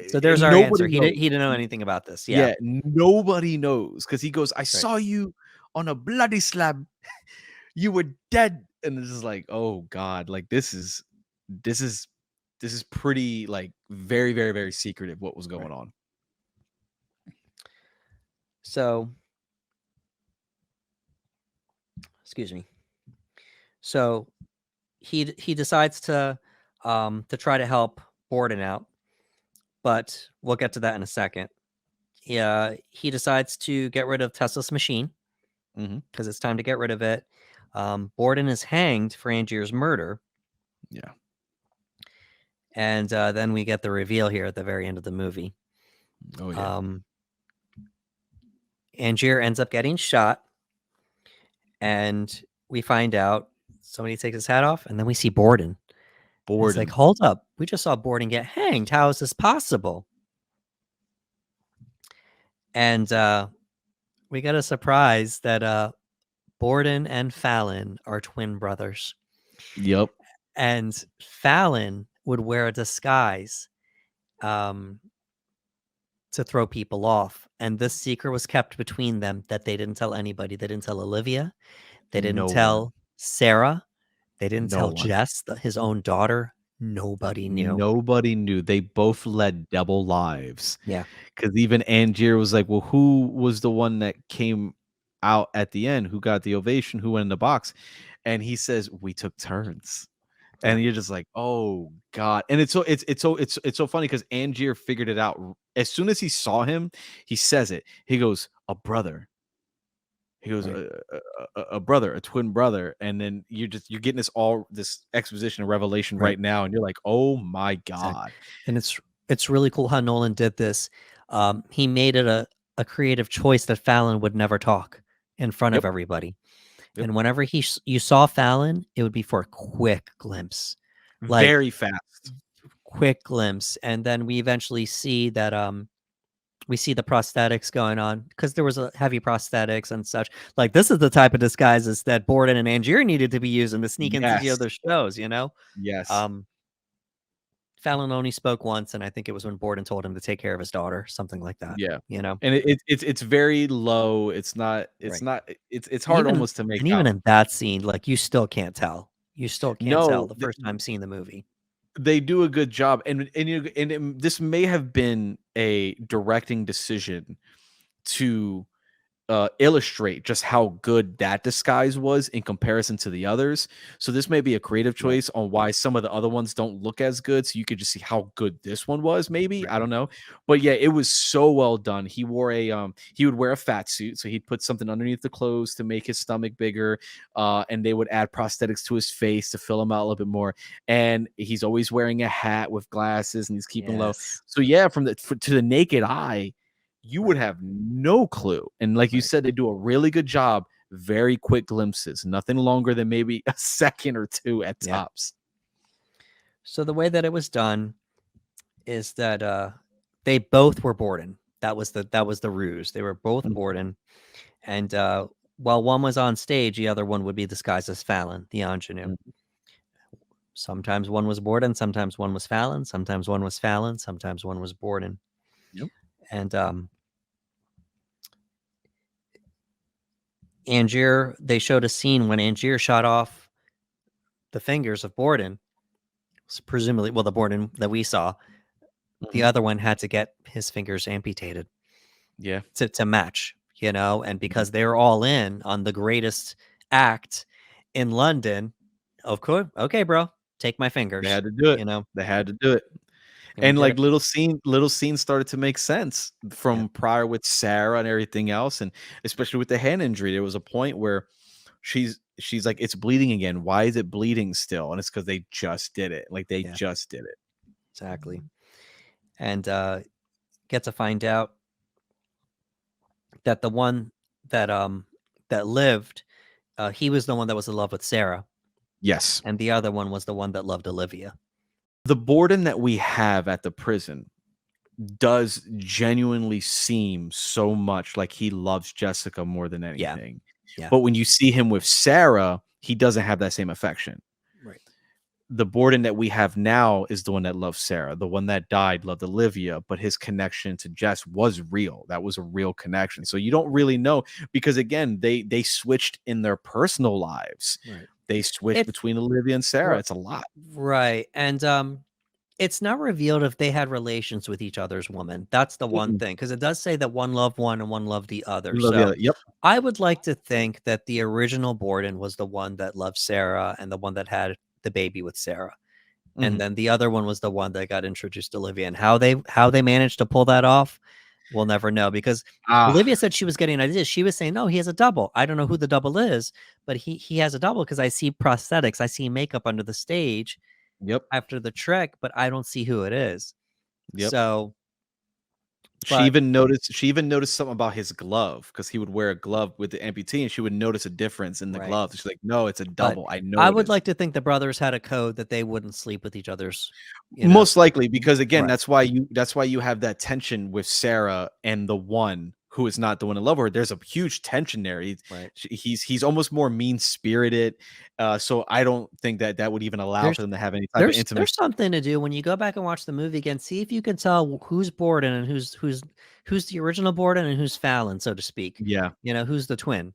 So there's our answer. He didn't know anything about this. Yeah. Nobody knows because he goes, I saw you on a bloody slab. You were dead. And this is like, oh God, like this is pretty like very, very, very secretive what was going on. So, excuse me. So he decides to try to help Borden out, but we'll get to that in a second. Yeah, he decides to get rid of Tesla's machine because it's time to get rid of it. Borden is hanged for Angier's murder. Yeah. And then we get the reveal here at the very end of the movie. Oh, yeah. Angier ends up getting shot, and we find out somebody takes his hat off, and then we see Borden. It's like, hold up. We just saw Borden get hanged. How is this possible? And we got a surprise that Borden and Fallon are twin brothers. Yep. And Fallon would wear a disguise um, to throw people off. And this secret was kept between them that they didn't tell anybody. They didn't tell Olivia. They didn't No one. tell Sarah. They didn't No tell one. Jess, his own daughter. Nobody knew. Nobody knew. They both led double lives. Yeah. Because even Angier was like, "Well, who was the one that came out at the end? Who got the ovation? Who went in the box?" And he says, "We took turns." Yeah. And you're just like, "Oh god." And it's so funny because Angier figured it out as soon as he saw him. He says it. He goes, "A brother." He goes, Right. a brother, a twin brother." And then you're getting this exposition and revelation Right. right now, and you're like, "Oh my Exactly. god." And it's really cool how Nolan did this. He made it a creative choice that Fallon would never talk in front of Yep. everybody. Yep. And whenever you saw Fallon, it would be for a quick glimpse, like Very fast. quick glimpse. And then we eventually see that we see the prosthetics going on because there was a heavy prosthetics and such. Like this is the type of disguises that Borden and Angier needed to be using to sneak into the Yes. other shows. You know, Yes. um, Fallon only spoke once, and I think it was when Borden told him to take care of his daughter, something like that. Yeah. You know, And it's very low. It's not it's right? not it's hard Even almost to make and even out. in that scene, like you still can't tell. You still can't tell No, the first time seeing the movie. they do a good job, this may have been a directing decision to illustrate just how good that disguise was in comparison to the others. So this may be a creative Right. choice on why some of the other ones don't look as good. So you could just see how good this one was, maybe. Right. I don't know. But yeah, it was so well done. He would wear a fat suit, so he'd put something underneath the clothes to make his stomach bigger. And they would add prosthetics to his face to fill him out a little bit more. And he's always wearing a hat with glasses and he's keeping low. Yes. So yeah, to the naked eye, you would Right. have no clue. And like you Right. said, they do a really good job. Very quick glimpses, nothing longer than maybe a second or two at Yeah. tops. So the way that it was done is that they both were Borden. That was the ruse. They were both Mhm, Borden, and while one was on stage, the other one would be disguised as Fallon, the ingenue. mhm. Sometimes one was Borden, sometimes one was Fallon, sometimes one was Fallon, sometimes one was Borden. Yep. And Angier, they showed a scene when Angier shot off the fingers of Borden, presumably, well, the Borden that we saw. The Mhm. other one had to get his fingers amputated Yeah. to match, and Mhm. because they're all in on the greatest act in London, of course, okay, bro, take my They fingers, had to do it. They had to do it. and he And did like it. little scenes started to make sense Yeah, from prior with Sarah and everything else, and especially with the hand injury. There was a point where she's like, "It's bleeding again. Why is it bleeding still?" And it's because they just did it. Like they yeah, just did it. exactly. And get to find out that the one that that lived, he was the one that was in love with Sarah, Yes. and the other one was the one that loved Olivia. The Borden that we have at the prison does genuinely seem so much like he loves Jessica more than Yeah, anything. yeah, But when you see him with Sarah, he doesn't have that same affection. right. The Borden that we have now is the one that loves Sarah. The one that died loved Olivia, but his connection to Jess was real. That was a real connection. So you don't really know because again, they switched in their personal lives. Right. They switched It's between Olivia and Sarah. r- It's a lot. right, and it's not revealed if they had relations with each other's woman. That's the one Mm-mm. thing, because it does say that one loved one and one loved the other. Love the So other. Yep. I would like to think that the original Borden was the one that loved Sarah and the one that had the baby with Sarah. And Mhm. then the other one was the one that got introduced to Olivia. And how they managed to pull that off, we'll never know because Ah, Olivia said she was getting ideas. She was saying, no, he has a double. I don't know who the double is, but he has a double because I see prosthetics, I see makeup under the stage yep. after the trick, but I don't see who it is. Yep. So, She but even noticed something about his glove because he would wear a glove with the amputee, and she would notice a difference in the right. glove. She's like, "No, it's a But double. I know I it would is." like to think the brothers had a code that they wouldn't sleep with each other's, you know. Most likely, because again, Right. that's why you have that tension with Sarah and the one who is not the one in love with her. There's a huge tension there. Right. He's almost more mean spirited. So I don't think that that would even allow There's for them to have any type of there's intimacy. something to do when you go back and watch the movie again. See if you can tell who's Borden and who's the original Borden and who's Fallon, so to speak. Yeah. Who's the twin.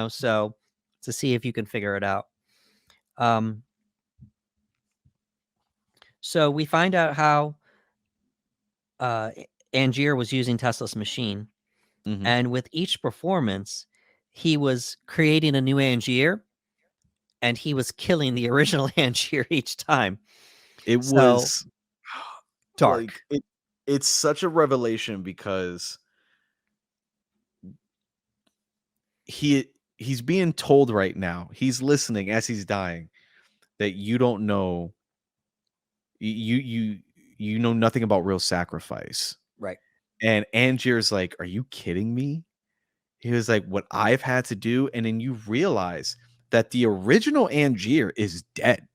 So to see if you can figure it out. Um, so we find out how Angier was using Tesla's machine, Hmm. and with each performance, he was creating a new Angier, and he was killing the original Angier each time. It So was dark, it's such a revelation because he's being told right now, he's listening as he's dying, that you don't know, you know nothing about real sacrifice. right? And Angier's like, "Are you kidding me?" He was like, "What I've had to do," and then you realize that the original Angier is dead.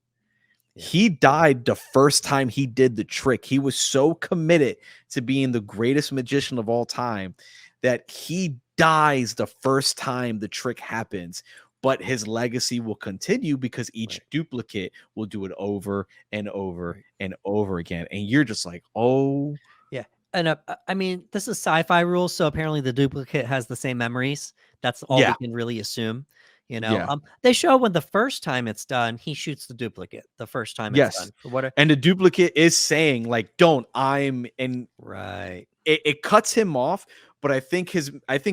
Yeah, He died the first time he did the trick. He was so committed to being the greatest magician of all time that he dies the first time the trick happens. But his legacy will continue because each right, duplicate will do it over and over right. and over again. And you're just like, oh, Yeah, and I mean, this is sci-fi rules, so apparently the duplicate has the same memories. That's all we yeah, can really assume. yeah. They show when the first time it's done, he shoots the duplicate. The first time it's Yes. done, for what? And the duplicate is saying, like, don't, and Right, it cuts him off. But I think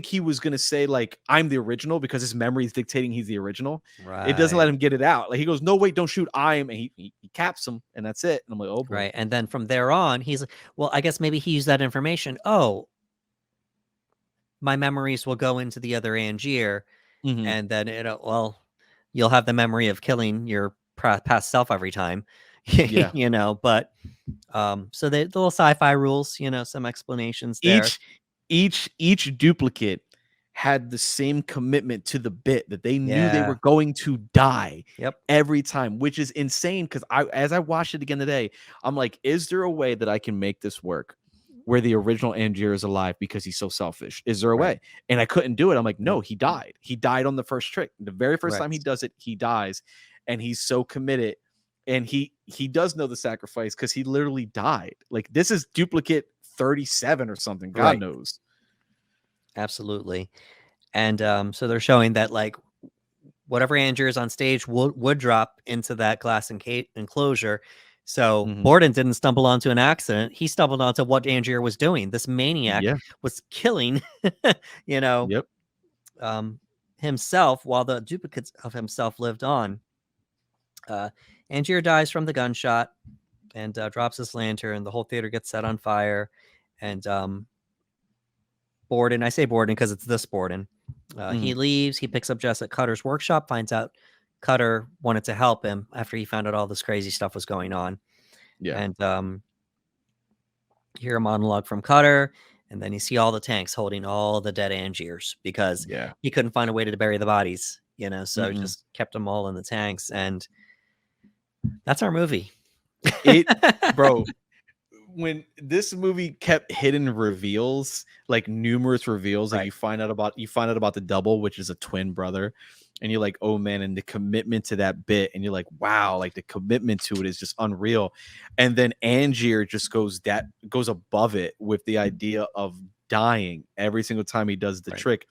he was gonna say, like, I'm the original because his memory is dictating he's the original. It doesn't let right, him get it out. Like he goes, no, wait, don't shoot. And he caps him, and that's it. And I'm like, oh boy. right. And then from there on, he's like, well, I guess maybe he used that information. Oh, my memories will go into the other Angier, Hmm. and then you'll have the memory of killing your past self every time. Yeah. But so the little sci-fi rules, some explanations there. Each duplicate had the same commitment to the bit that they knew they were Yeah. going to die Yep. every time, which is insane. Because as I watched it again today, I'm like, is there a way that I can make this work where the original Angier is alive because he's so selfish? Is there a Right. way? And I couldn't do it. I'm like, no, Nope. he died. He died on the first trick. The very first time he Correct. does it, he dies, and he's so committed. And he does know the sacrifice because he literally died. Like this is duplicate 37 or something. God Right. knows. Absolutely. And so they're showing that like whatever Angier is on stage would drop into that glass enclosure. So Mhm. Borden didn't stumble onto an accident. He stumbled onto what Angier was doing. This maniac Yeah. was killing, you know, Yep. um, himself while the duplicates of himself lived on. Angier dies from the gunshot and drops his lantern. The whole theater gets set on fire. And Borden, I say Borden because it's this Borden. He Mhm. leaves. He picks up Jess at Cutter's workshop, finds out Cutter wanted to help him after he found out all this crazy stuff was going on. Yeah. And hear a monologue from Cutter. And then you see all the tanks holding all the dead Angiers because Yeah. he couldn't find a way to bury the bodies, so he Mm-mm. just kept them all in the tanks. And that's our movie. It, bro, when this movie kept hidden reveals, like numerous reveals, like Right. you find out about the double, which is a twin brother, and you're like, oh man, and the commitment to that bit, and you're like, wow, like the commitment to it is just unreal. And then Angier just goes above it with the idea of dying every single time he does the Right. trick,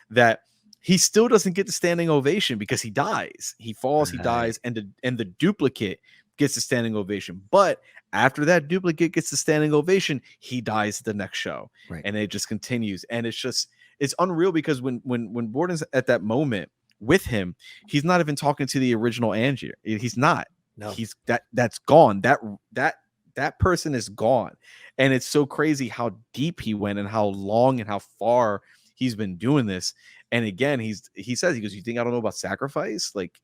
that he still doesn't get the standing ovation because he dies. He falls, he Right. dies, and the duplicate gets the standing ovation. But after that duplicate gets the standing ovation, he dies the next show, Right. and it just continues. And it's unreal because when Borden's at that moment with him, he's not even talking to the original Angier. He's not. No. He's that's gone. That person is gone. And it's so crazy how deep he went and how long and how far he's been doing this. And again, he says, he goes, you think I don't know about sacrifice? Like,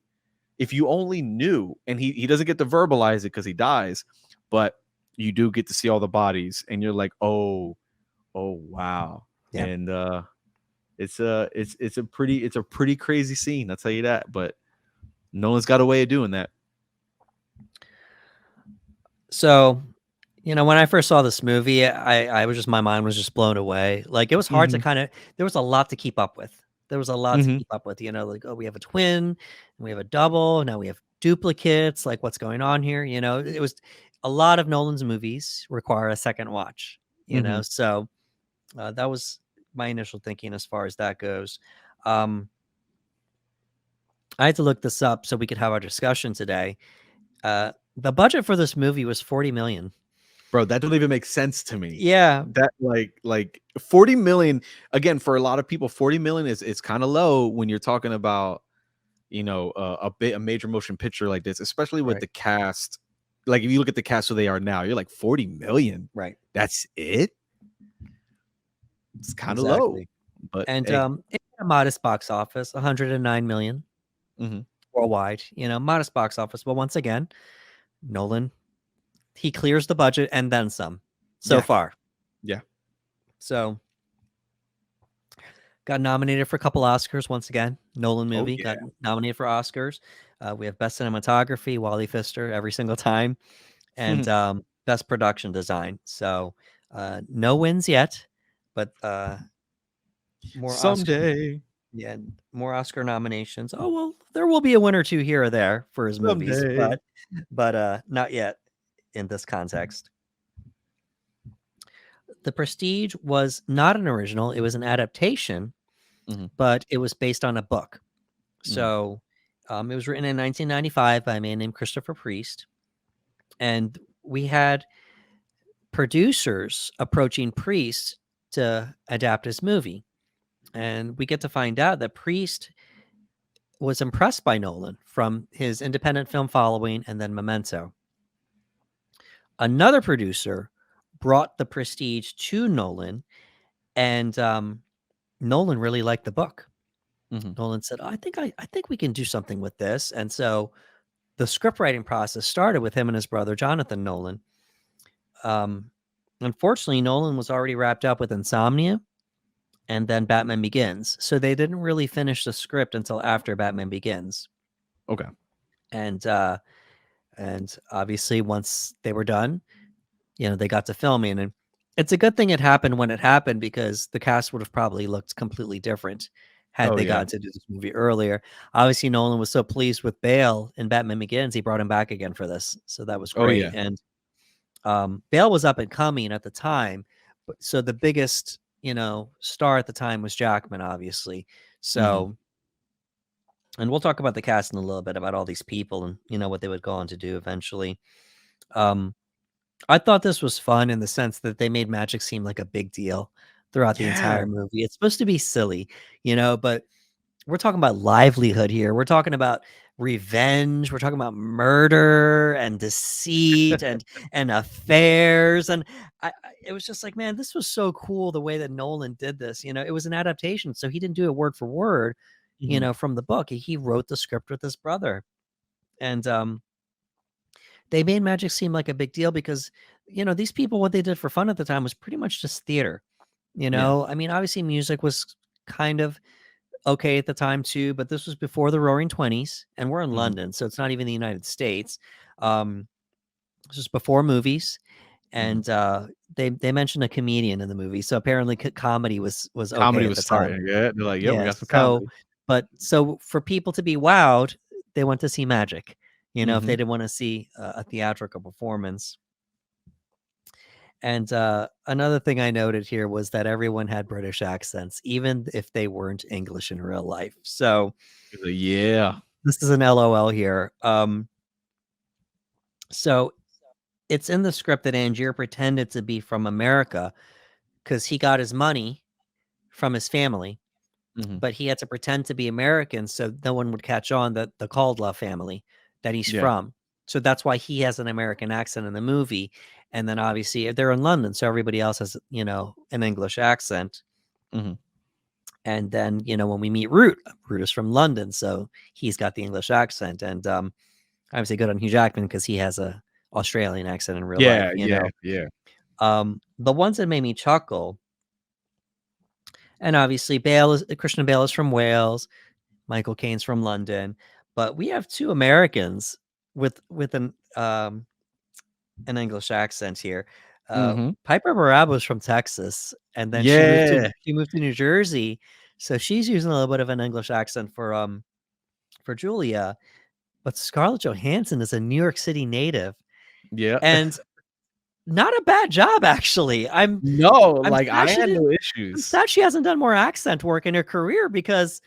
if you only knew, and he doesn't get to verbalize it because he dies, but you do get to see all the bodies, and you're like, oh wow. Yeah. And it's a pretty crazy scene, I'll tell you that. But Nolan's got a way of doing that. So, When I first saw this movie, I was just my mind was just blown away. Like, it was hard to Mhm. kinda there was a lot to keep up with. There was a lot to Mhm. keep up with, like, "Oh, we have a twin, and we have a double, now we have duplicates, like, what's going on here?" It was a lot of Nolan's movies require a second watch, Mhm. so, that was my initial thinking as far as that goes. Um, I had to look this up so we could have our discussion today. The budget for this movie was 40,000,000. Bro, that don't even make sense to me. Yeah, That like 40,000,000 again, for a lot of people, 40,000,000 is kinda low when you're talking about, a major motion picture like this, especially with right, the cast. Like, if you look at the cast who they are now, you're like, 40,000,000? right. That's it? It's kinda low, Exactly. but And, hey. it had a modest box office, 109,000,000 Mhm. worldwide, modest box office, but once again, Nolan, he clears the budget and then some so Yeah, far. yeah. So, got nominated for a couple Oscars once again. Nolan Oh, movie yeah. got nominated for Oscars. We have best cinematography, Wally Pfister every single time, and, best production design. So, no wins yet, but, more Oscar Someday, yeah, more Oscar nominations. Oh, well, there will be a win or 2 here or there for his movies, someday. but not yet in this context. The Prestige was not an original, it was an adaptation, Mhm, but it was based on a book. mhm, So, it was written in 1995 by a man named Christopher Priest, and we had producers approaching Priest to adapt his movie, and we get to find out that Priest was impressed by Nolan from his independent film following and then Memento. Another producer brought The Prestige to Nolan, and Nolan really liked the book. mhm. Nolan said, "Oh, I think we can do something with this." And so the script writing process started with him and his brother Jonathan Nolan. Um, Unfortunately, Nolan was already wrapped up with Insomnia and then Batman Begins, so they didn't really finish the script until after Batman Begins. Okay. And obviously, once they were done, they got to filming, and it's a good thing it happened when it happened because the cast would have probably looked completely different had Oh, they yeah. gotten to do this movie earlier. Obviously, Nolan was so pleased with Bale in Batman Begins, he brought him back again for this, so that was Oh, great. yeah. And Bale was up and coming at the time, but so the biggest star at the time was Jackman, obviously. Mhm. So, and we'll talk about the cast in a little bit about all these people and what they would go on to do eventually. Um, I thought this was fun in the sense that they made magic seem like a big deal throughout the Yeah. entire movie. It's supposed to be silly, but we're talking about livelihood here. We're talking about revenge. We're talking about murder and deceit and affairs. And it was just like, man, this was so cool the way that Nolan did this. It was an adaptation, so he didn't do it word for word, Mhm. from the book. He wrote the script with his brother, and they made magic seem like a big deal because, these people, what they did for fun at the time was pretty much just theater. Yeah. I mean, obviously, music was kind of okay at the time too, but this was before the Roaring Twenties, and we're in Mhm. London, so it's not even the United States. Um, this was before movies, Mhm. and they mentioned a comedian in the movie, so apparently comedy was okay Comedy at was the time. starting, yeah, they're like, "Yep, we Yeah, got some comedy." so for people to be wowed, they went to see magic. If they Mhm. didn't want to see a theatrical performance. And another thing I noted here was that everyone had British accents, even if they weren't English in real life. So He's like, "Yeah." this is an LOL here. So it's in the script that Angier pretended to be from America because he got his money from his family, Mhm. but he had to pretend to be American so no one would catch on that the Caldwell family that he's Yeah. from. So that's why he has an American accent in the movie. And then obviously they're in London, so everybody else has, an English accent. Mhm. And then, when we meet Root is from London, so he's got the English accent. And obviously good on Hugh Jackman because he has a Australian accent in real life, Yeah, yeah, yeah. The ones that made me chuckle, and obviously Christian Bale is from Wales, Michael Caine's from London, but we have two Americans with an an English accent here. Mhm. Piper Perabo was from Texas, and then Yeah. she moved to New Jersey, so she's using a little bit of an English accent for Julia. But Scarlett Johansson is a New York City native, Yeah. and not a bad job actually. No, I'm like, sad I she had didn't. no I'm issues. sad she hasn't done more accent work in her career because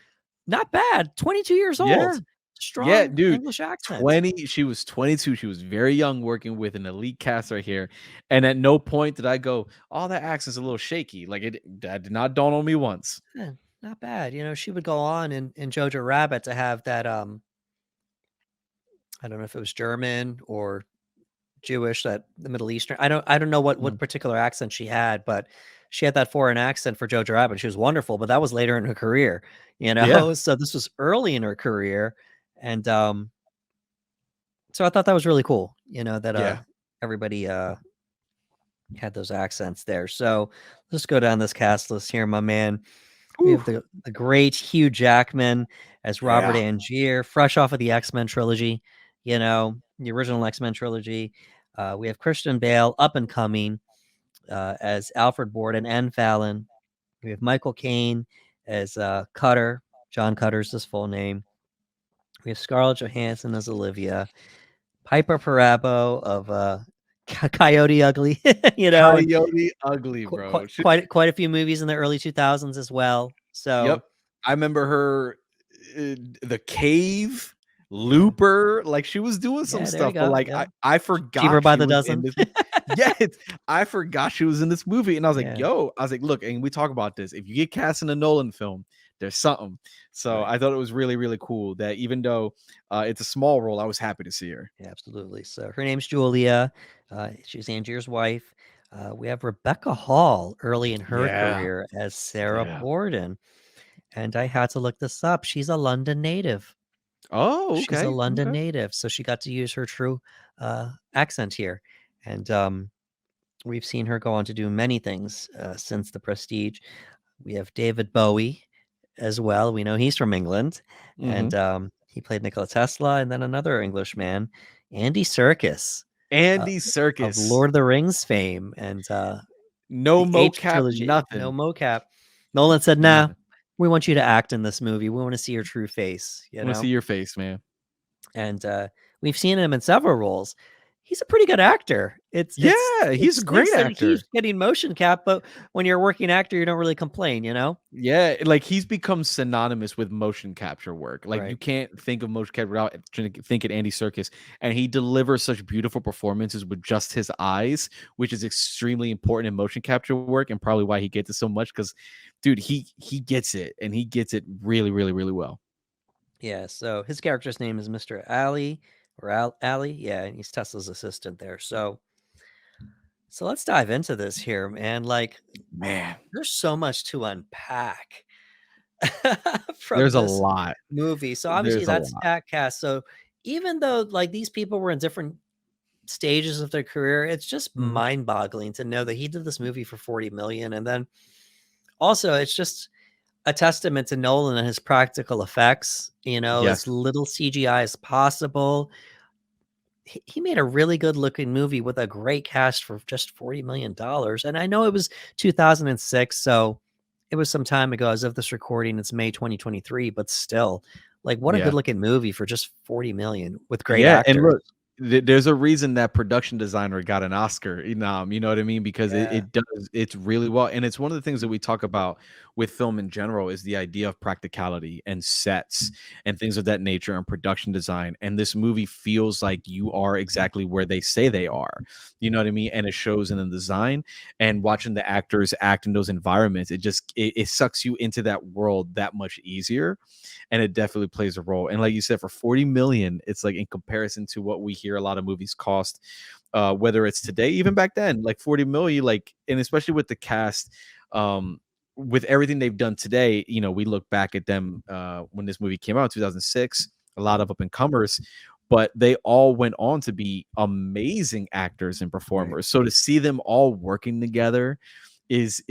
not bad. 22 years Yeah. old, Yeah, strong dude, English accent. 20 she was 22, she was very young working with an elite cast right here, and at no point did I go, "Oh, that accent's a little shaky," like, that did not dawn on me once. Eh, not bad. She would go on in Jojo Rabbit to have that I don't know if it was German or Jewish, that the Middle Eastern. I don't know what Mm. particular accent she had, but she had that foreign accent for Jojo Rabbit. She was wonderful, but that was later in her career, Yeah, So this was early in her career, and so I thought that was really cool, that yeah. everybody had those accents there. So let's go down this cast list here, my man. We Whew. have the great Hugh Jackman as Robert Yeah. Angier, fresh off of the X-Men trilogy, the original X-Men trilogy. We have Christian Bale, up and coming, as Alfred Borden and Fallon. We have Michael Caine as Cutter. John Cutter's his full name. We have Scarlett Johansson as Olivia. Piper Perabo of Coyote Ugly, and Coyote Ugly, bro. quite a few movies in the early 2000s as well. Yep. So I remember her, The Cave, yeah, Looper, like, she was doing some yeah, there you stuff, but, go. like, Yeah, I Cheaper forgot by she the was in dozen. this. Yes, I forgot she was in this movie, and I was like, Yeah, "Yo," I was like, "Look," and we talk about this, if you get cast in a Nolan film, there's something. So, right. I thought it was really, really cool that even though, it's a small role, I was happy to see her. Yeah, absolutely. So her name's Julia. She's Angier's wife. We have Rebecca Hall early in her Yeah, career as Sarah yeah. Borden. And I had to look this up. She's a London native. Oh, She's a okay, London okay. native. So she got to use her true accent here. And we've seen her go on to do many things since The Prestige. We have David Bowie as well. We know he's from England. And Mhm. he played Nikola Tesla. And then another Englishman, Andy Serkis, uh, Andy of Serkis. Lord of the Rings fame and No the H mocap, trilogy. No nothing, mocap. Nolan said, "Nah, nothing. we want you to act in this movie. We want to see your true face," I wanna see your face, man. And we've seen him in several roles. He's a pretty good actor. It's it's Yeah, it he's a great stinks that he actor. keeps getting motion cap, but when you're a working actor, you don't really complain. Yeah, like, he's become synonymous with motion capture work. Like, you Right. can't think of motion capture without thinking Andy Serkis, and he delivers such beautiful performances with just his eyes, which is extremely important in motion capture work, and probably why he gets it so much. Because, dude, he gets it, and he gets it really, really, really well. Yeah. So his character's name is Mr. Ali or Ali. Yeah, and he's Tesla's assistant there. So let's dive into this here, man. Like, Man, there's so much to unpack from there's a this lot. movie. So obviously There's a that's lot. that cast. So even though like these people were in different stages of their career, it's just Mhm. mind-boggling to know that he did this movie for 40 million. And then also it's just a testament to Nolan and his practical effects, Yes. as little CGI as possible. He made a really good looking movie with a great cast for just $40 million. And I know it was 2006, so it was some time ago. As of this recording, it's May 2023, but still, like, what a good Yeah. looking movie for just 40 million with great Yeah, and actors. look, there's a reason that production designer got an Oscar, you know what I mean? Because Yeah. it does it's really well, and it's one of the things that we talk about with film in general is the idea of practicality and sets and things of that nature and production design, and this movie feels like you are exactly where they say they are, you know what I mean? And it shows in the design, and watching the actors act in those environments, it sucks you into that world that much easier, and it definitely plays a role. And like you said, for 40 million, it's like in comparison to what we hear a lot of movies cost, whether it's today, even back then, like 40 million, like, and especially with the cast, with everything they've done today, we look back at them when this movie came out in 2006, a lot of up and comers, but they all went on to be amazing actors and Right. performers. So to see them all working together is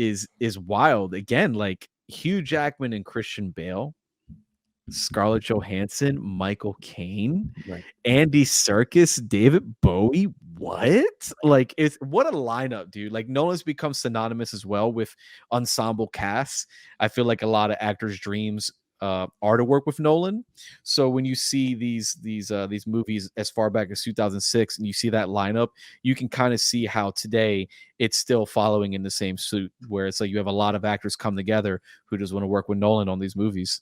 wild. Again, like Hugh Jackman and Christian Bale, Scarlett Johansson, Michael Caine, Right. Andy Serkis, David Bowie. What? Like, it's what a lineup, dude. Like, Nolan's become synonymous as well with ensemble casts. I feel like a lot of actors' dreams are to work with Nolan. So when you see these movies as far back as 2006, and you see that lineup, you can kind of see how today it's still following in the same suit, where it's like you have a lot of actors come together who just want to work with Nolan on these movies.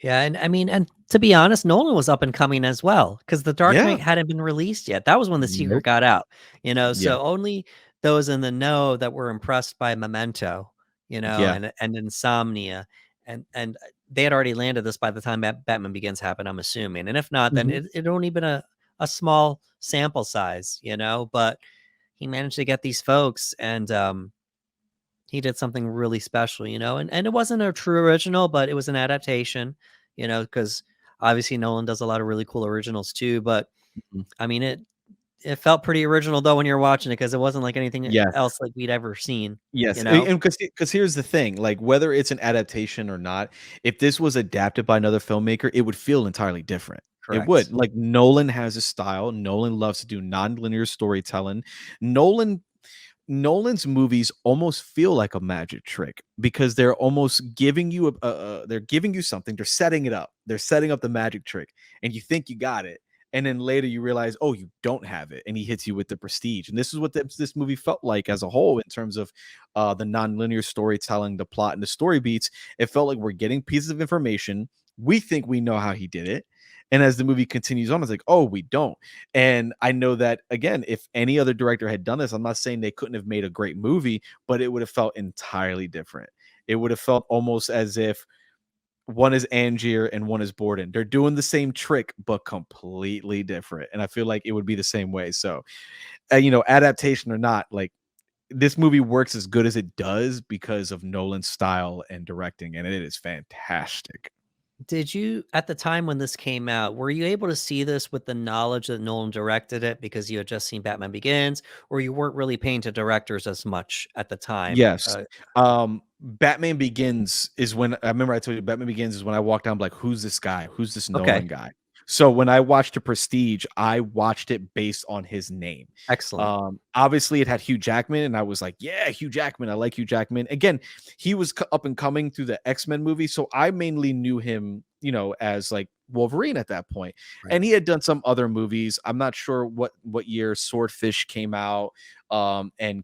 Yeah, and I mean, and to be honest, Nolan was up and coming as well because The Dark Yeah. Knight hadn't been released yet. That was when The Secret Nope. got out, Yeah. so only those in the know that were impressed by Memento, Yeah. and Insomnia, and they had already landed this by the time Batman Begins happened, I'm assuming. And if not, then Mhm. it only been a small sample size, but he managed to get these folks, and he did something really special, and it wasn't a true original, but it was an adaptation, because obviously Nolan does a lot of really cool originals too. But Mhm. I mean, it felt pretty original though when you're watching it because it wasn't like anything Yes. else like we'd ever seen, Yes, you know. and because here's the thing, like, whether it's an adaptation or not, if this was adapted by another filmmaker, it would feel entirely different. It would. Correct. Like, Nolan has a style, Nolan loves to do nonlinear storytelling. Nolan Nolan's movies almost feel like a magic trick because they're almost giving you they're giving you something, they're setting it up. They're setting up the magic trick and you think you got it. And then later you realize, oh, you don't have it, and he hits you with the prestige. And this is what this movie felt like as a whole in terms of the nonlinear storytelling, the plot, and the story beats. It felt like we're getting pieces of information. We think we know how he did it, and as the movie continues on, it's like, oh, we don't. And I know that again, if any other director had done this, I'm not saying they couldn't have made a great movie, but it would have felt entirely different. It would have felt almost as if one is Angier and one is Borden. They're doing the same trick, but completely different. And I feel like it would be the same way. So, adaptation or not, like this movie works as good as it does because of Nolan's style and directing, and it is fantastic. Did you, at the time when this came out, were you able to see this with the knowledge that Nolan directed it because you had just seen Batman Begins, or you weren't really paying to directors as much at the time? Yes. Batman Begins is when I remember I told you Batman Begins is when I walked down like, who's this guy? Who's this Okay, Nolan guy? So when I watched The Prestige, I watched it based on his name. excellent. Obviously it had Hugh Jackman, and I was like, yeah, Hugh Jackman. I like Hugh Jackman. Again, he was up and coming through the X-Men movie, so I mainly knew him, as like Wolverine at that point. Right, And he had done some other movies. I'm not sure what year Swordfish came out. And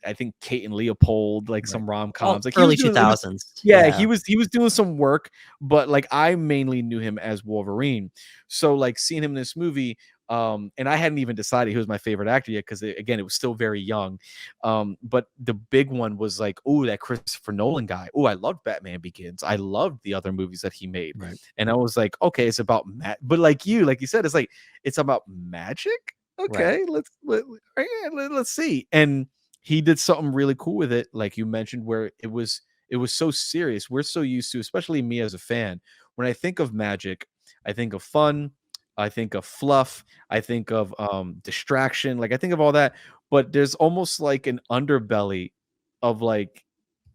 I think Kate and Leopold, like right. some rom-coms. All Like early he was 2000s. yeah, Yeah. he was doing some work, but like I mainly knew him as Wolverine. So like seeing him in this movie, and I hadn't even decided he was my favorite actor yet because again, it was still very young. But the big one was like, oh, that Christopher Nolan guy. Oh, I loved Batman Begins. I loved the other movies that he made. Right, And I was like, okay, it's about but like you said, it's like it's about magic. right. Okay, let's see. And he did something really cool with it, like you mentioned, where it was so serious. We're so used to, especially me as a fan, when I think of magic, I think of fun, I think of fluff, I think of distraction, like I think of all that, but there's almost like an underbelly of like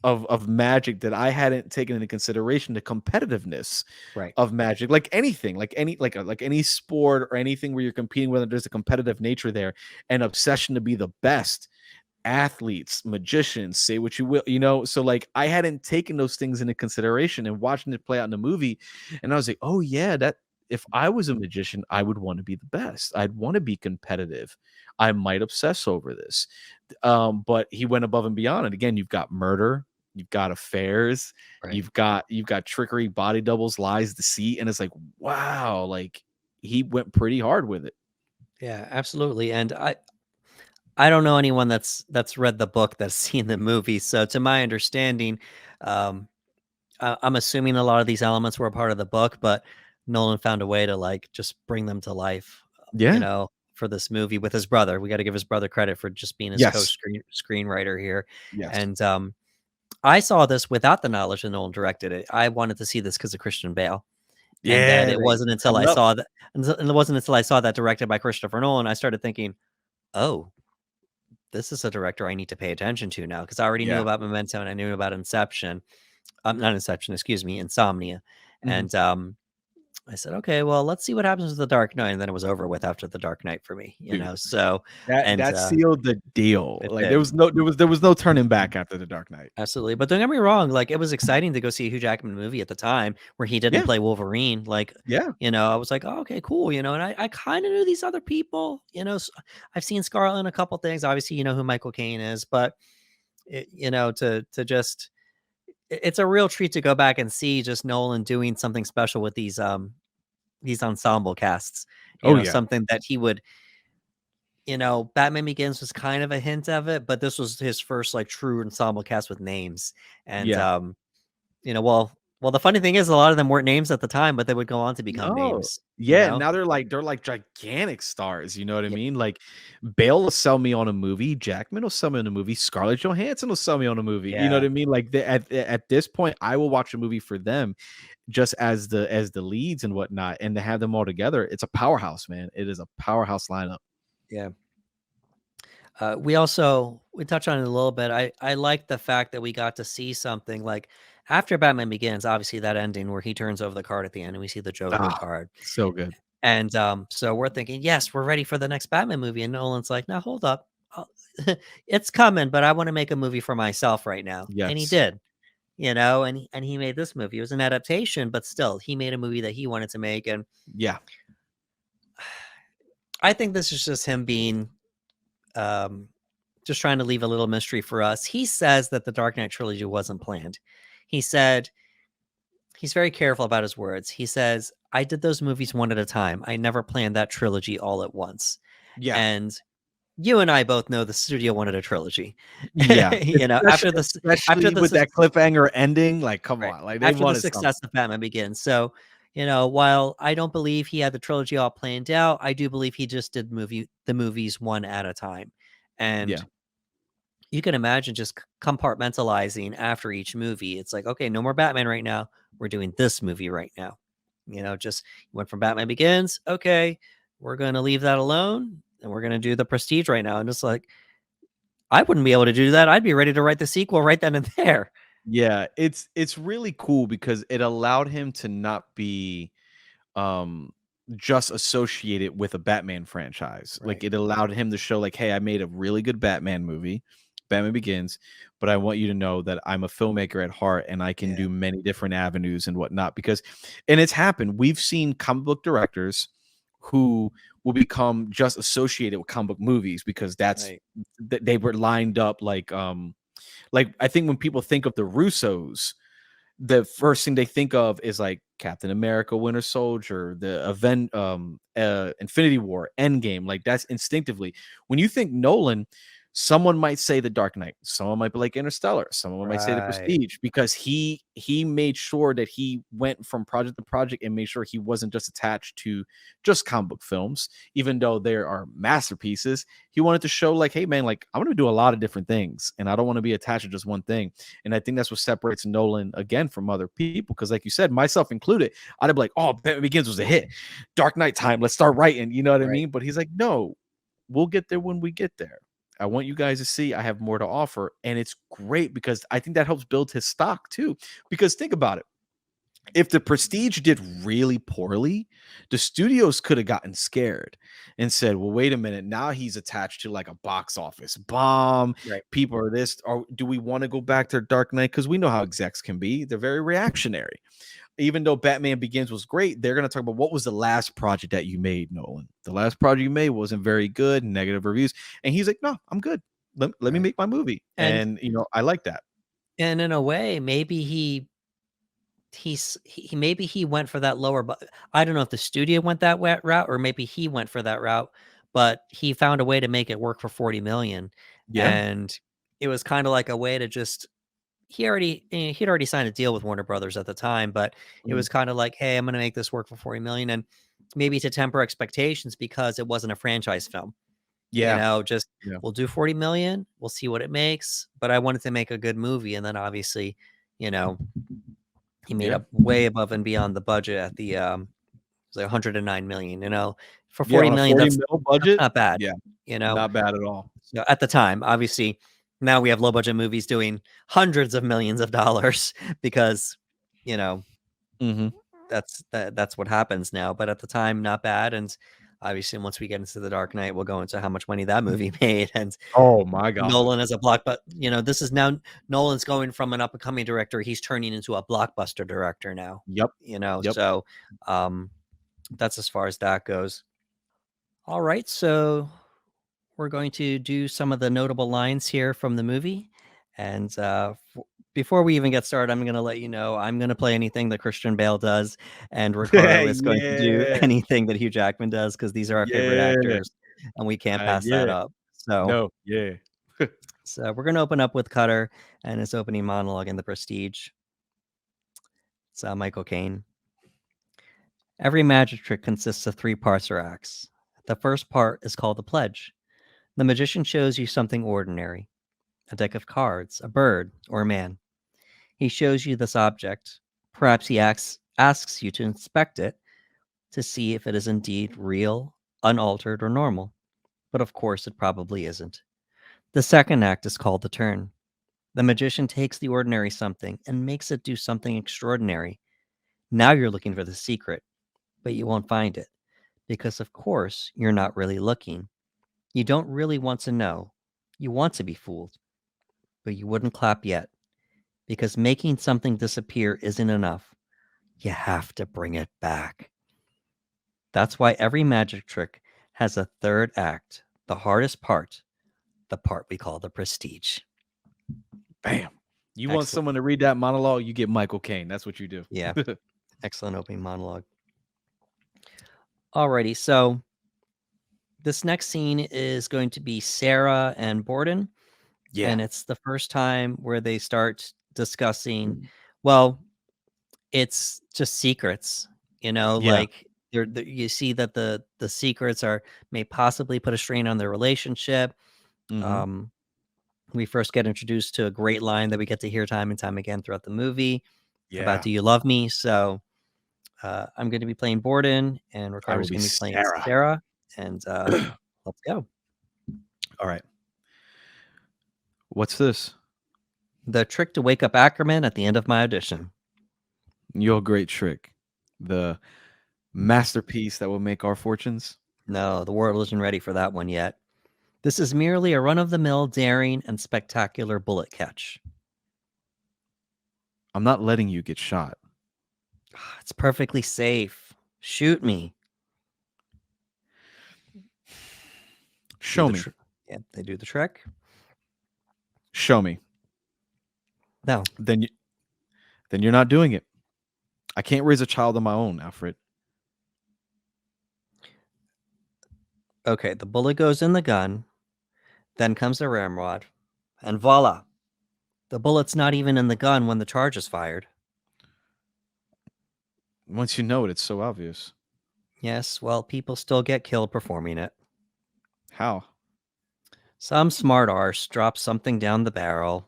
of magic that I hadn't taken into consideration, the competitiveness Right. of magic, like anything, like any sport or anything where you're competing, whether there's a competitive nature there, and obsession to be the best. Athletes, magicians, say what you will, so like I hadn't taken those things into consideration and watching it play out in the movie, and I was like, oh yeah, that if I was a magician, I would want to be the best. I'd want to be competitive. I might obsess over this. But he went above and beyond. And again, you've got murder, you've got affairs, Right. you've got trickery, body doubles, lies, deceit, and it's like, wow, like he went pretty hard with it. Yeah, absolutely. And I don't know anyone that's read the book that's seen the movie. So to my understanding, um, I'm assuming a lot of these elements were a part of the book, but Nolan found a way to like just bring them to life, Yeah. for this movie with his brother. We got to give his brother credit for just being his Yes. screenwriter here. Yes. And I saw this without the knowledge that Nolan directed it. I wanted to see this because of Christian Bale. And then Yeah, it they wasn't until I coming up. saw that, and it wasn't until I saw that directed by Christopher Nolan, I started thinking, oh, this is a director I need to pay attention to now because I already knew Yeah. about Memento and I knew about Inception. Not Inception, excuse me, Insomnia. Mhm. And I said, okay, well, let's see what happens with the Dark Knight, and then it was over with after the Dark Knight for me, you know. Dude, So, that and that sealed the deal. it Like, did. there was no turning back after The Dark Knight. Absolutely. But don't get me wrong, like it was exciting to go see a Hugh Jackman movie at the time where he didn't Yeah, play Wolverine. Like, yeah. you know, I was like, oh, okay, cool. You know, and I kind of knew these other people, you know, I've seen Scarlet in a couple things. Obviously, you know who Michael Caine is, but you know, to just, it's a real treat to go back and see just Nolan doing something special with these ensemble casts, you Oh, know, yeah. something that he would, you know, Batman Begins was kind of a hint of it, but this was his first like true ensemble cast with names. And Yeah. you know, well, the funny thing is a lot of them weren't names at the time, but they would go on to become No. names, you Yeah, know? now they're like gigantic stars, you know what I Yeah. mean? Like, Bale will sell me on a movie, Jackman will sell me on a movie, Scarlett Johansson will sell me on a movie, you know what Yeah. I mean? Like, at this point, I will watch a movie for them just as the leads and whatnot, and to have them all together, it's a powerhouse, man. It is a powerhouse lineup. Yeah. We touched on it a little bit. I like the fact that we got to see something like after Batman Begins, obviously that ending where he turns over the card at the end and we see the Joker Ah, card. so good. And so we're thinking, yes, we're ready for the next Batman movie. And Nolan's like, now hold up. I'll- it's coming, but I want to make a movie for myself right now. And he Yes. did, you know, and he made this movie. It was an adaptation, but still he made a movie that he wanted to make. And Yeah. I think this is just him being um just trying to leave a little mystery for us. He says that the Dark Knight trilogy wasn't planned. He said he's very careful about his words. He says, I did those movies one at a time. I never planned that trilogy all at once. Yeah. And you and I both know the studio wanted a trilogy. Yeah. You know, Especially with that cliffhanger ending, like, come right on, like, they after the wanted something. success of Batman Begins. So, you know, while I don't believe he had the trilogy all planned out, I do believe he just did the movies one at a time. And Yeah. you can imagine just compartmentalizing after each movie. It's like, okay, no more Batman right now. We're doing this movie right now. You know, just went from Batman Begins. Okay, we're going to leave that alone and we're going to do the Prestige right now. And just like, I wouldn't be able to do that. I'd be ready to write the sequel right then and there. Yeah, it's really cool because it allowed him to not be um just associated with a Batman franchise. Like, Right. it allowed him to show like, hey, I made a really good Batman movie, Batman Begins, but I want you to know that I'm a filmmaker at heart and I can Yeah. do many different avenues and whatnot. Because, and it's happened. We've seen comic book directors who will become just associated with comic book movies because Right. they were lined up like, I think when people think of the Russos, the first thing they think of is like Captain America, Winter Soldier, the Infinity War, Endgame. Like, that's instinctively. When you think Nolan, someone might say The Dark Knight, someone might be like Interstellar, someone might say The Right. Prestige, because he made sure that he went from project to project and made sure he wasn't just attached to just comic book films, even though there are masterpieces. He wanted to show like, hey man, like, I'm gonna do a lot of different things, and I don't want to be attached to just one thing. And I think that's what separates Nolan again from other people. Because, like you said, myself included, I'd be like, oh, Batman Begins was a hit. Dark Knight time. Let's start writing. You know what I Right. mean? But he's like, no, we'll get there when we get there. I want you guys to see I have more to offer. And it's great because I think that helps build his stock too. Because think about it. If the Prestige did really poorly, the studios could have gotten scared and said, well, wait a minute. Now he's attached to like a box office bomb. Right. People are this, or do we want to go back to Dark Knight? Because we know how execs can be. They're very reactionary. Even though Batman Begins was great, they're going to talk about what was the last project that you made, Nolan. The last project you made wasn't very good, negative reviews. And he's like, no, I'm good. Let me Right. make my movie. And And, I like that. in a way, maybe he maybe he went for that lower but I don't know if the studio went that route or maybe he went for that route, but he found a way to make it work for 40 million. Yeah. And it was kind of like a way to just he'd already signed a deal with Warner Brothers at the time, but it Mhm. was kind of like, hey, I'm going to make this work for 40 million and maybe to temper expectations because it wasn't a franchise film. You Yeah. know, just Yeah. we'll do 40 million, we'll see what it makes, but I wanted to make a good movie and then obviously, you know, he made Yeah. up way above and beyond the budget at the, it was like 109 million, you know? For Yeah. 40 On a million, 40 mil that's budget. not bad, Yeah. you know? Not bad at all. So at the time, obviously, now we have low budget movies doing hundreds of millions of dollars because, you know, Mhm. that's what happens now. But at the time, not bad. And obviously, once we get into The Dark Knight, we'll go into how much money that movie made. And Oh my god. Nolan as a block, but this is now Nolan's going from an up and coming director. He's turning into a blockbuster director now. Yep. Yep. So that's as far as that goes. All right, so we're going to do some of the notable lines here from the movie, and before we even get started, I'm going to let you know I'm going to play anything that Christian Bale does, and Ricardo is going to do Yeah. anything that Hugh Jackman does, because these are our favorite Yeah. actors, and we can't pass that Yeah. up. So, No. Yeah. so we're going to open up with Cutter and his opening monologue in The Prestige. It's Michael Caine. Every magic trick consists of 3 parts or acts. The first part is called the pledge. The magician shows you something ordinary, a deck of cards, a bird, or a man. He shows you this object. Perhaps he asks you to inspect it to see if it is indeed real, unaltered, or normal. But of course, it probably isn't. The second act is called the turn. The magician takes the ordinary something and makes it do something extraordinary. Now you're looking for the secret, but you won't find it, because of course, you're not really looking. You don't really want to know. You want to be fooled, but you wouldn't clap yet, because making something disappear isn't enough. You have to bring it back. That's why every magic trick has a third act, the hardest part, the part we call the prestige. Bam. You want Excellent. someone to read that monologue, you get Michael Caine. That's what you do. Yeah. Excellent opening monologue. Alrighty, so this next scene is going to be Sarah and Borden. Yeah. And it's the first time where they start discussing, well, it's just secrets, Yeah. like you see that the secrets may possibly put a strain on their relationship. Mhm. We first get introduced to a great line that we get to hear time and time again throughout the movie about Yeah. "Do you love me?" So I'm going to be playing Borden, and I will Ricardo's be going to be playing Sarah. Sarah, and let's go. All right. What's this? The trick to wake up Ackerman at the end of my audition. Your great trick. The masterpiece that will make our fortunes. No, the world isn't ready for that one yet. This is merely a run-of-the-mill, daring, and spectacular bullet catch. I'm not letting you get shot. It's perfectly safe. Shoot me. Show me. Yeah, they do the trick. Show me. No. Then you're not doing it. I can't raise a child of my own, Alfred. Okay, the bullet goes in the gun. Then comes the ramrod. And voila. The bullet's not even in the gun when the charge is fired. Once you know it, it's so obvious. Yes, well, people still get killed performing it. How? Some smart arse drops something down the barrel.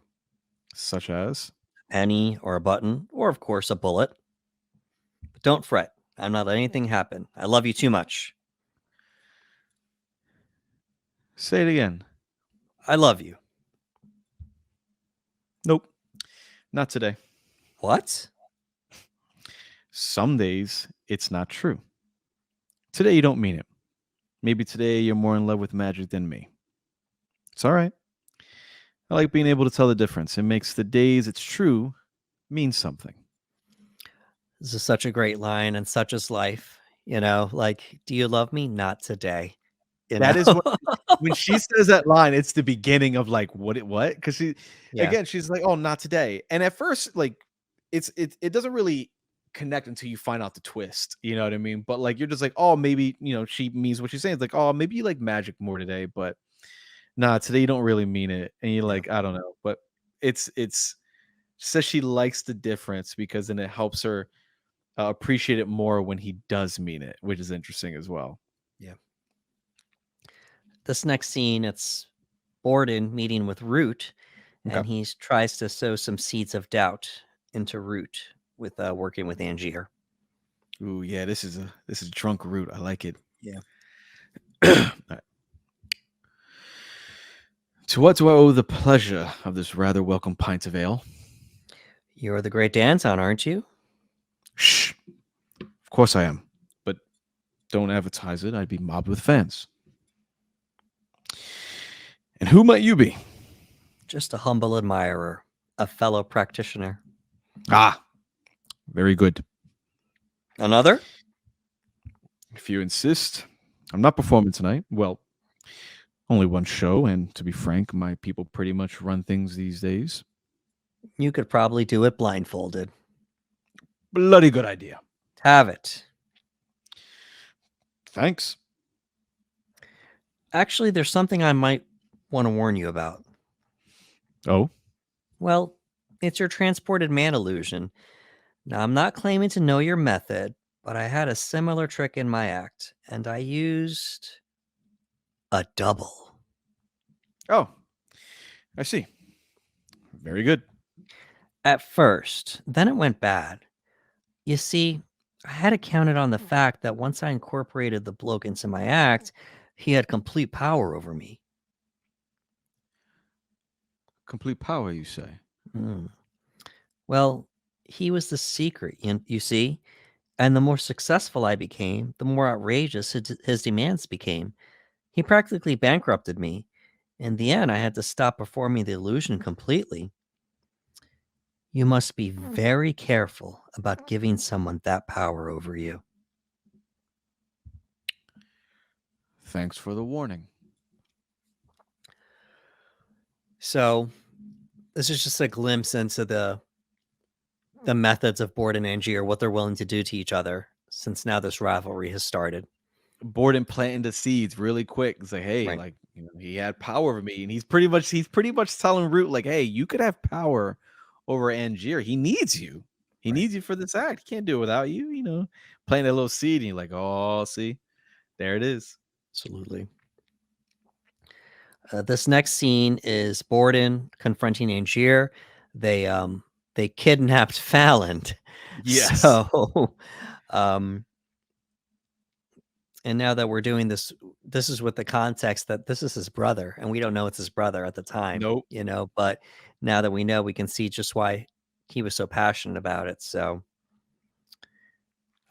Such as? A penny or a button, or of course a bullet. But don't fret. I'm not letting anything happen. I love you too much. Say it again. I love you. Nope. Not today. What? Some days it's not true. Today you don't mean it. Maybe today you're more in love with magic than me. It's all right. I like being able to tell the difference. It makes the days it's true mean something. This is such a great line, and such is life. Like, do you love me? Not today. That is what when she says that line, it's the beginning of like what? Because Yeah. again, she's like, "Oh, not today." And at first, like, it doesn't really connect until you find out the twist. You know what I mean? But like, you're just like, "Oh, maybe she means what she's saying." It's like, "Oh, maybe you like magic more today," but nah, today you don't really mean it. And you're like, I don't know, but it's she says she likes the difference because then it helps her appreciate it more when he does mean it, which is interesting as well. Yeah. This next scene, it's Borden meeting with Root, and Okay. he tries to sow some seeds of doubt into Root with working with Angier. Ooh, yeah, this is drunk root. I like it. Yeah. All right. To what do I owe the pleasure of this rather welcome pint of ale? You're the great Danton, aren't you? Shh. course I am. But don't advertise it. I'd be mobbed with fans. And who might you be? Just a humble admirer, a fellow practitioner. Ah, very good. Another? If you insist, I'm not performing tonight. Well, only one show, and to be frank, my people pretty much run things these days. You could probably do it blindfolded. Bloody good idea. Have it. Thanks. Actually, there's something I might want to warn you about. Oh, Well, it's your transported man illusion. Now, I'm not claiming to know your method, but I had a similar trick in my act, and I used a double. oh, I see. Very good. At first, then it went bad. You see, I had it counted on the fact that once I incorporated the bloke into my act, he had complete power over me. Complete power, you say? Mm. Well, he was the secret, you see, and the more successful I became, the more outrageous his demands became. He practically bankrupted me. In the end, I had to stop performing the illusion completely. You must be very careful about giving someone that power over you. Thanks for the warning. So, this is just a glimpse into the methods of Borden and Angier, what they're willing to do to each other, since now this rivalry has started. Borden planting the seeds really quick. It's like, hey, Right. like he had power over me, and he's pretty much telling Root like, hey, you could have power over Angier. He needs you. He Right. needs you for this act. He can't do it without you. Planting that little seed, and you're like, oh, see, there it is. Absolutely. This next scene is Borden confronting Angier. They kidnapped Fallon. Yes. So, and now that we're doing this, this is with the context that this is his brother, and we don't know it's his brother at the time, Nope. but now that we know, we can see just why he was so passionate about it. So,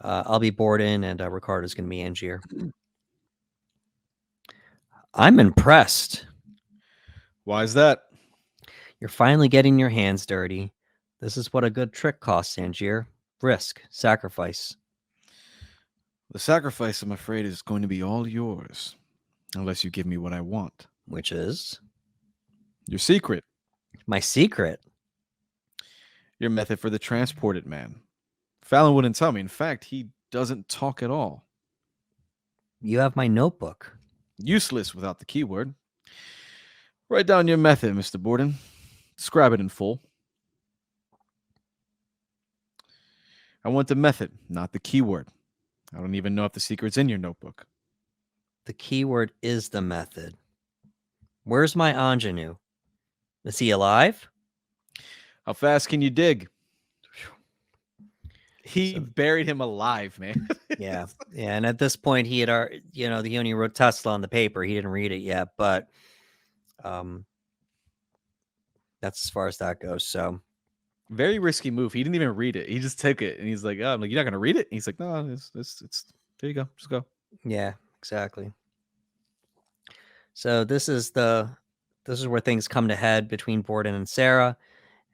I'll be Borden, and Ricardo's going to be Angier. I'm impressed. Why is that? You're finally getting your hands dirty. This is what a good trick costs, Angier. Risk, sacrifice. The sacrifice, I'm afraid, is going to be all yours, unless you give me what I want. Which is Your secret, my secret. your method for the transported man. Fallon wouldn't tell me. In fact, he doesn't talk at all. You have my notebook. Useless without the keyword. Write down your method, Mr. Borden. Describe it in full. I want the method, not the keyword. I don't even know if the secret's in your notebook. The keyword is the method. Where's my ingenue? Is he alive? How fast can you dig? He So- buried him alive, man. Yeah. Yeah. And at this point, he had, he only wrote Tesla on the paper. He didn't read it yet, but that's as far as that goes. So, Very risky move. He didn't even read it. He just took it, and he's like, "Oh, I'm like, you're not gonna read it." And he's like, "No, it's there you go, just go." yeah, exactly. So this is where things come to head between Borden and Sarah,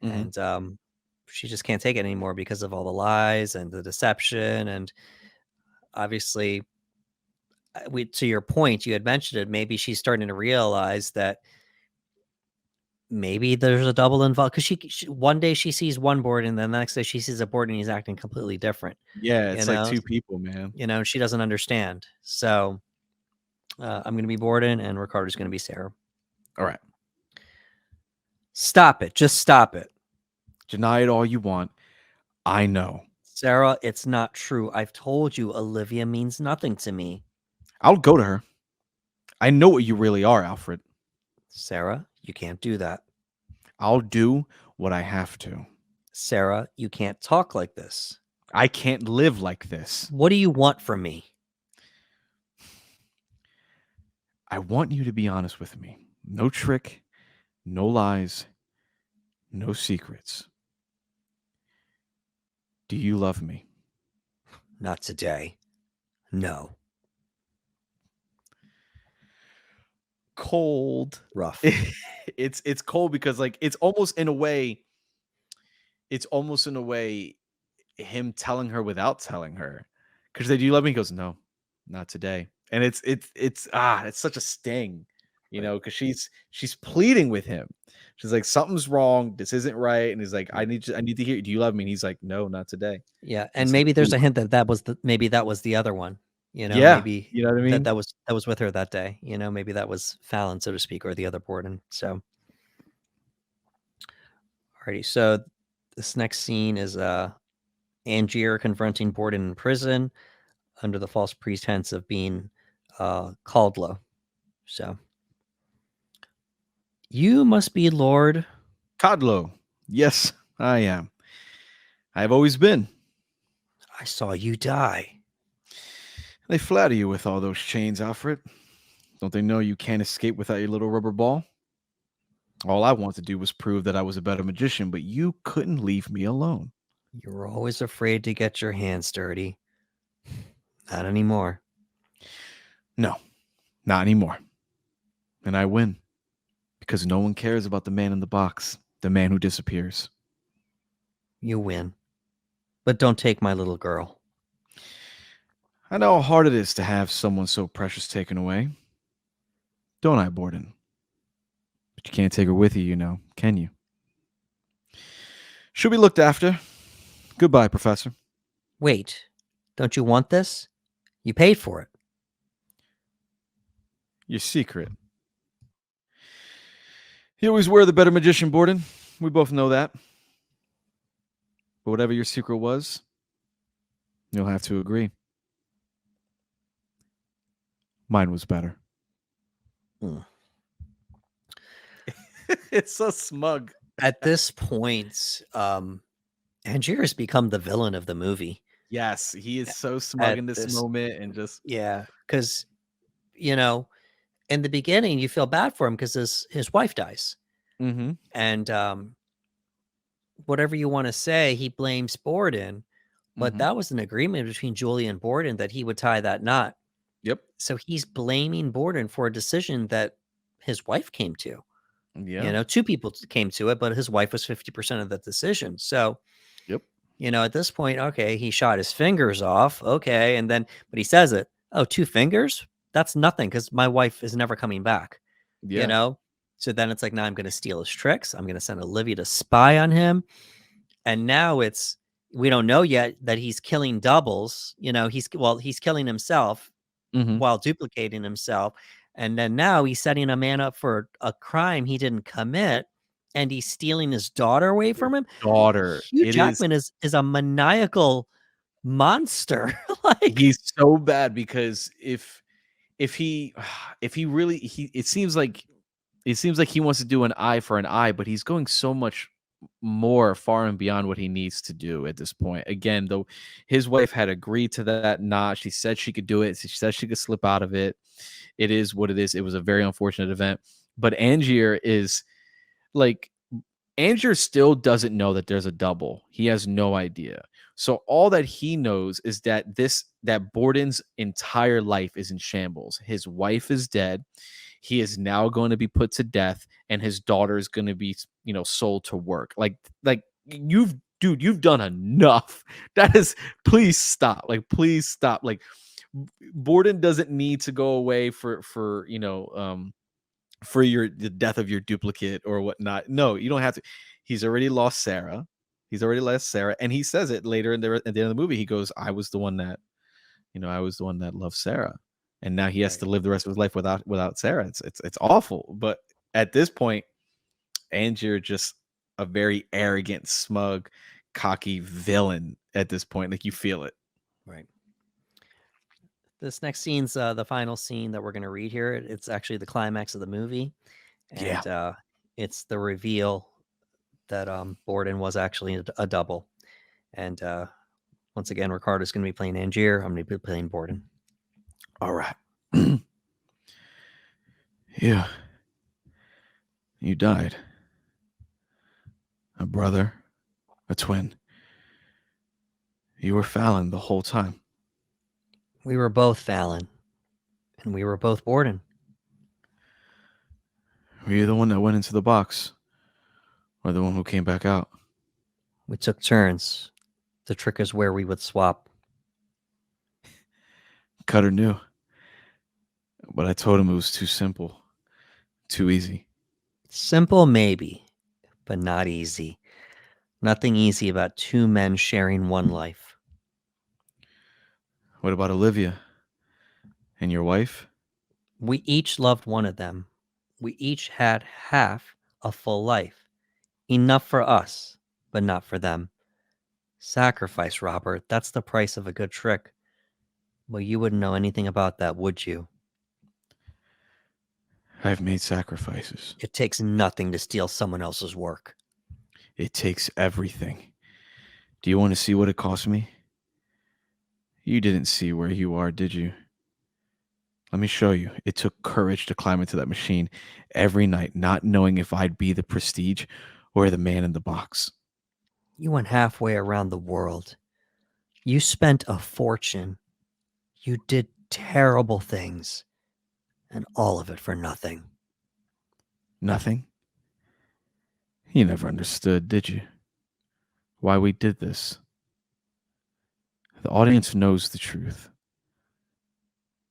Mhm. and she just can't take it anymore because of all the lies and the deception, and obviously, to your point, you had mentioned it. Maybe she's starting to realize that maybe there's a double involved because she one day she sees one Borden, and then the next day she sees a Borden, and he's acting completely different. Yeah, You it's like know, two people, man. she doesn't understand. So I'm going to be Borden, and Ricardo's going to be Sarah. All right, Stop it! Just stop it. deny it all you want. I know. Sarah, it's not true. I've told you Olivia means nothing to me. I'll go to her. I know what you really are, Alfred. Sarah, you can't do that. I'll do what I have to. Sarah, you can't talk like this. I can't live like this. What do you want from me? I want you to be honest with me. No trick, no lies, no secrets. Do you love me? Not today. No. Cold. Rough. It's cold because like it's almost in a way him telling her without telling her. Because they do you love me? He goes, no, not today. And it's such a sting, Right. because she's pleading with him. She's like, something's wrong. This isn't right. And he's like, Right. I need to hear. Do you love me? And he's like, no, not today. Yeah, and It's like, maybe there's ooh, a hint that maybe that was the other one. yeah, Maybe you know what I mean? that was with her that day. Maybe that was Fallon, so to speak, or the other Borden. So, alrighty. So, this next scene is Angier confronting Borden in prison under the false pretense of being Caldlow. So, you must be Lord. Codlow. Yes, I am. I've always been. I saw you die. They flatter you with all those chains, Alfred. Don't they know you can't escape without your little rubber ball? All I wanted to do was prove that I was a better magician, but you couldn't leave me alone. You were always afraid to get your hands dirty. Not anymore. No, not anymore. And I win. Because no one cares about the man in the box, the man who disappears. You win. But don't take my little girl. I know how hard it is to have someone so precious taken away. Don't I, Borden? But you can't take her with you, can you? She'll be looked after. Goodbye, Professor. Wait, don't you want this? You paid for it. Your secret. You always were the better magician, Borden. We both know that. But whatever your secret was, you'll have to agree. Mine was better. Hmm. It's so smug. At this point, Angier has become the villain of the movie. Yes, he is so smug At in this this, moment and just yeah, because in the beginning you feel bad for him because his wife dies, mm-hmm. and whatever you want to say, he blames Borden, but Mm-hmm. that was an agreement between Julie and Borden that he would tie that knot. Yep. So he's blaming Borden for a decision that his wife came to. Yeah. Two people came to it, but his wife was 50% of the decision. So, Yep. at this point, okay, he shot his fingers off. Okay. And then, but he says it, oh, 2 fingers? That's nothing because my wife is never coming back, you Yeah. know? So then it's like, now I'm going to steal his tricks. I'm going to send Olivia to spy on him. And now we don't know yet that he's killing doubles. He's killing himself Mm-hmm. while duplicating himself. And then now he's setting a man up for a crime he didn't commit, and he's stealing his daughter away from him. Daughter. Hugh It is. Jackman is a maniacal monster. Like, He's so bad because if he if he really it seems like he wants to do an eye for an eye, but he's going so much more far and beyond what he needs to do at this point. Again, though, his wife had agreed to that knot. She said she could do it. She said she could slip out of it. It is what it is. It was a very unfortunate event. But Angier is like Angier still doesn't know that there's a double. He has no idea. So all that he knows is that Borden's entire life is in shambles. His wife is dead. He is now going to be put to death, and his daughter is going to be, sold to work. Like you've done enough. That is, please stop. Like, please stop. Like, Borden doesn't need to go away for for the death of your duplicate or whatnot. No, you don't have to. He's already lost Sarah. And he says it later at the end of the movie. He goes, I was the one that loved Sarah. And now he has right. to live the rest of his life without Sarah. It's awful. But at this point, Angier just a very arrogant, smug, cocky villain at this point. Like, you feel it. Right. This next scene's the final scene that we're going to read here. It's actually the climax of the movie, Yeah. and it's the reveal that Borden was actually a double. And once again, Ricardo's going to be playing Angier. I'm going to be playing Borden. All right. Yeah. You died. A brother, a twin. You were Fallon the whole time. We were both Fallon, and we were both Borden. Were you the one that went into the box, or the one who came back out? We took turns. The trick is where we would swap. Cutter knew, but I told him it was too simple, too easy. Simple, maybe, but not easy. Nothing easy about two men sharing one life. What about Olivia and your wife? We each loved one of them. We each had half a full life. Enough for us, but not for them. Sacrifice, Robert. That's the price of a good trick. Well, you wouldn't know anything about that, would you? I've made sacrifices. It takes nothing to steal someone else's work. It takes everything. Do you want to see what it cost me? You didn't see where you are, did you? Let me show you. It took courage to climb into that machine every night, not knowing if I'd be the prestige or the man in the box. You went halfway around the world. You spent a fortune. You did terrible things. And all of it for nothing. Nothing? You never understood, did you? Why we did this. The audience knows the truth.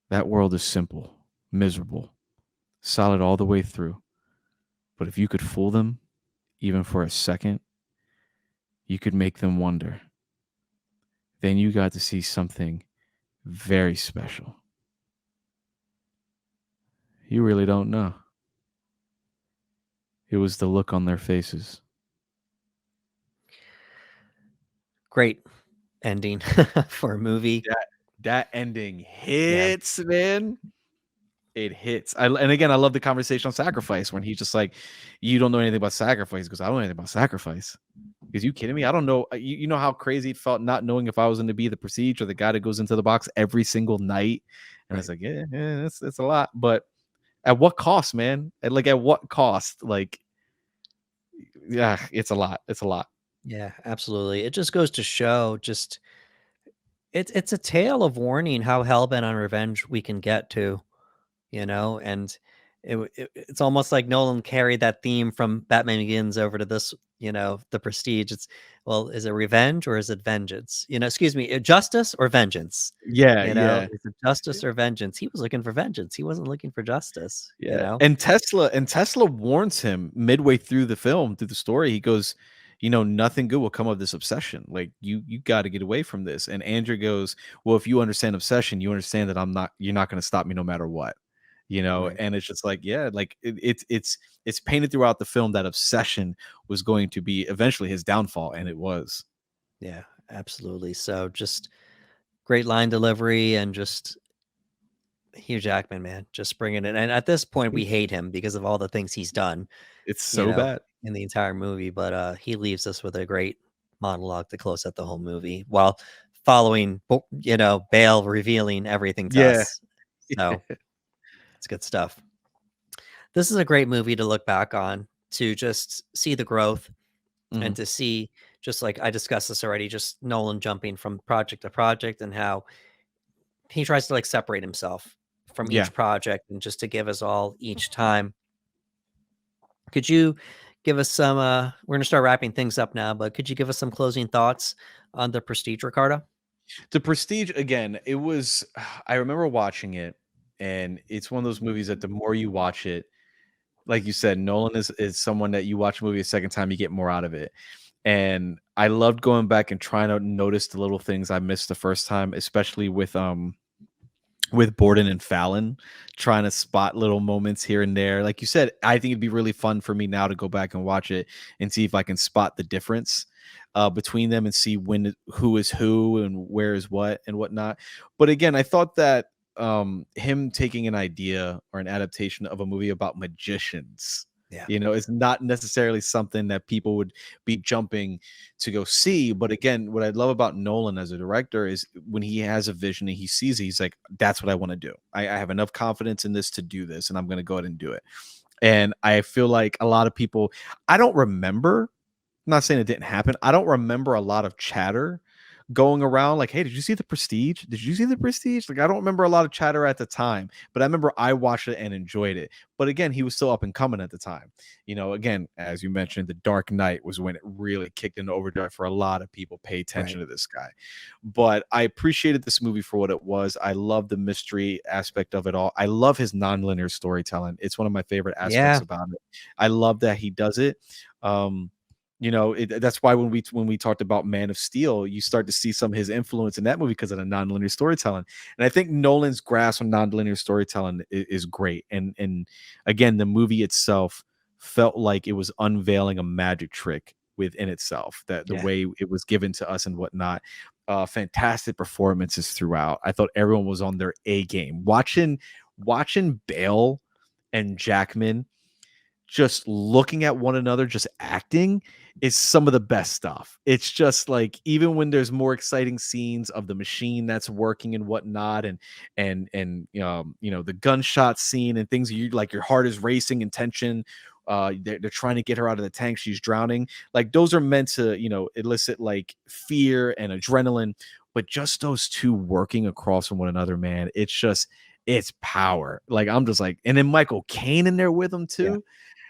That world is simple, miserable, solid all the way through. But if you could fool them, even for a second, you could make them wonder. Then you got to see something very special. You really don't know. It was the look on their faces. Great ending for a movie. That ending hits, man. It hits. And again, I love the conversation on sacrifice when he's just like, "You don't know anything about sacrifice." Because I don't know anything about sacrifice. Because you kidding me? I don't know. You know how crazy it felt not knowing if I was going to be the prestige or the guy that goes into the box every single night. And it's like, yeah, it's a lot. But at what cost, man? At what cost? Like, yeah, it's a lot. It's a lot. Yeah, absolutely. It just goes to show just it's a tale of warning how hellbent on revenge we can get to, and it's almost like Nolan carried that theme from Batman Begins over to this, The Prestige. It's, well, is it revenge or is it vengeance? Excuse me, justice or vengeance? Yeah, yeah. Is it justice or vengeance? He was looking for vengeance. He wasn't looking for justice, Yeah, and Tesla warns him midway through the film, through the story. He goes, nothing good will come of this obsession. Like you got to get away from this. And Andrew goes, well, if you understand obsession, you understand that you're not going to stop me no matter what. Right. And it's just like, yeah, like it's painted throughout the film that obsession was going to be eventually his downfall, and it was. Yeah, absolutely. So just great line delivery and just Hugh Jackman, man, just bringing it. And at this point, we hate him because of all the things he's done, It's you so know, bad. in the entire movie. But he leaves us with a great monologue to close out the whole movie while following, Bale revealing everything to Yeah. us. So it's good stuff. This is a great movie to look back on, to just see the growth and Mhm. to see, just like I discussed this already, just Nolan jumping from project to project and how he tries to like separate himself from Yeah. each project and just to give us all each time. Could you give us some we're going to start wrapping things up now, but could you give us some closing thoughts on The Prestige, Ricardo? The Prestige, again, it was I remember watching it, and it's one of those movies that the more you watch it, like you said, Nolan is someone that you watch a movie a second time, you get more out of it. And I loved going back and trying to notice the little things I missed the first time, especially with Borden and Fallon, trying to spot little moments here and there. Like you said, I think it'd be really fun for me now to go back and watch it and see if I can spot the difference between them and see who is who and where is what and whatnot. But again, I thought that him taking an idea or an adaptation of a movie about magicians, Yeah. is not necessarily something that people would be jumping to go see. But again, what I love about Nolan as a director is when he has a vision and he sees it, he's like, that's what I want to do. I have enough confidence in this to do this, and I'm going to go ahead and do it. And I feel like a lot of people, I don't remember, I'm not saying it didn't happen. I don't remember a lot of chatter going around like, "Hey, did you see The Prestige? Did you see The Prestige?" Like, I don't remember a lot of chatter at the time, but I remember I watched it and enjoyed it. But again, he was still up and coming at the time. Again, as you mentioned, The Dark Knight was when it really kicked into overdrive for a lot of people. Pay attention Right. to this guy. But I appreciated this movie for what it was. I love the mystery aspect of it all. I love his nonlinear storytelling. It's one of my favorite aspects Yeah. about it. I love that he does it. Um, that's why when we talked about Man of Steel, you start to see some of his influence in that movie because of the nonlinear storytelling. And I think Nolan's grasp on nonlinear storytelling is great. And again, the movie itself felt like it was unveiling a magic trick within itself, that the Yeah. way it was given to us and whatnot. Fantastic performances throughout. I thought everyone was on their A game. Watching Bale and Jackman just looking at one another, just acting, is some of the best stuff. It's just like, even when there's more exciting scenes of the machine that's working and whatnot, and the gunshot scene and things, you like, your heart is racing and tension. They're trying to get her out of the tank, she's drowning. Like, those are meant to elicit like fear and adrenaline, but just those two working across from one another, man, it's power. Like, I'm just like, and then Michael Caine in there with him Yeah. too.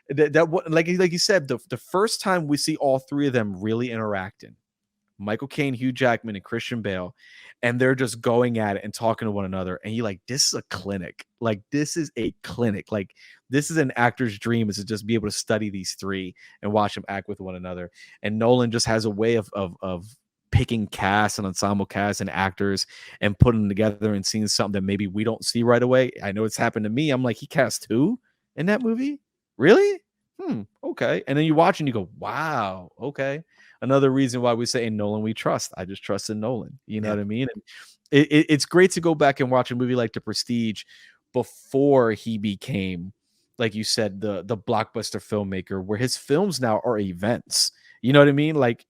That what, like you said, the first time we see all three of them really interacting, Michael Caine, Hugh Jackman, and Christian Bale, and they're just going at it and talking to one another, and you're like, this is a clinic. Like, this is a clinic. Like, this is an actor's dream, is to just be able to study these three and watch them act with one another. And Nolan just has a way of picking cast and ensemble cast and actors and putting them together and seeing something that maybe we don't see right away. I know it's happened to me. I'm like, he cast who in that movie? Really? Okay. And then you watch and you go, wow, okay. Another reason why we say in Nolan we trust. I just trust in Nolan. You know Yeah. what I mean? And it's great to go back and watch a movie like The Prestige before he became, like you said, the blockbuster filmmaker, where his films now are events. You know what I mean? Like,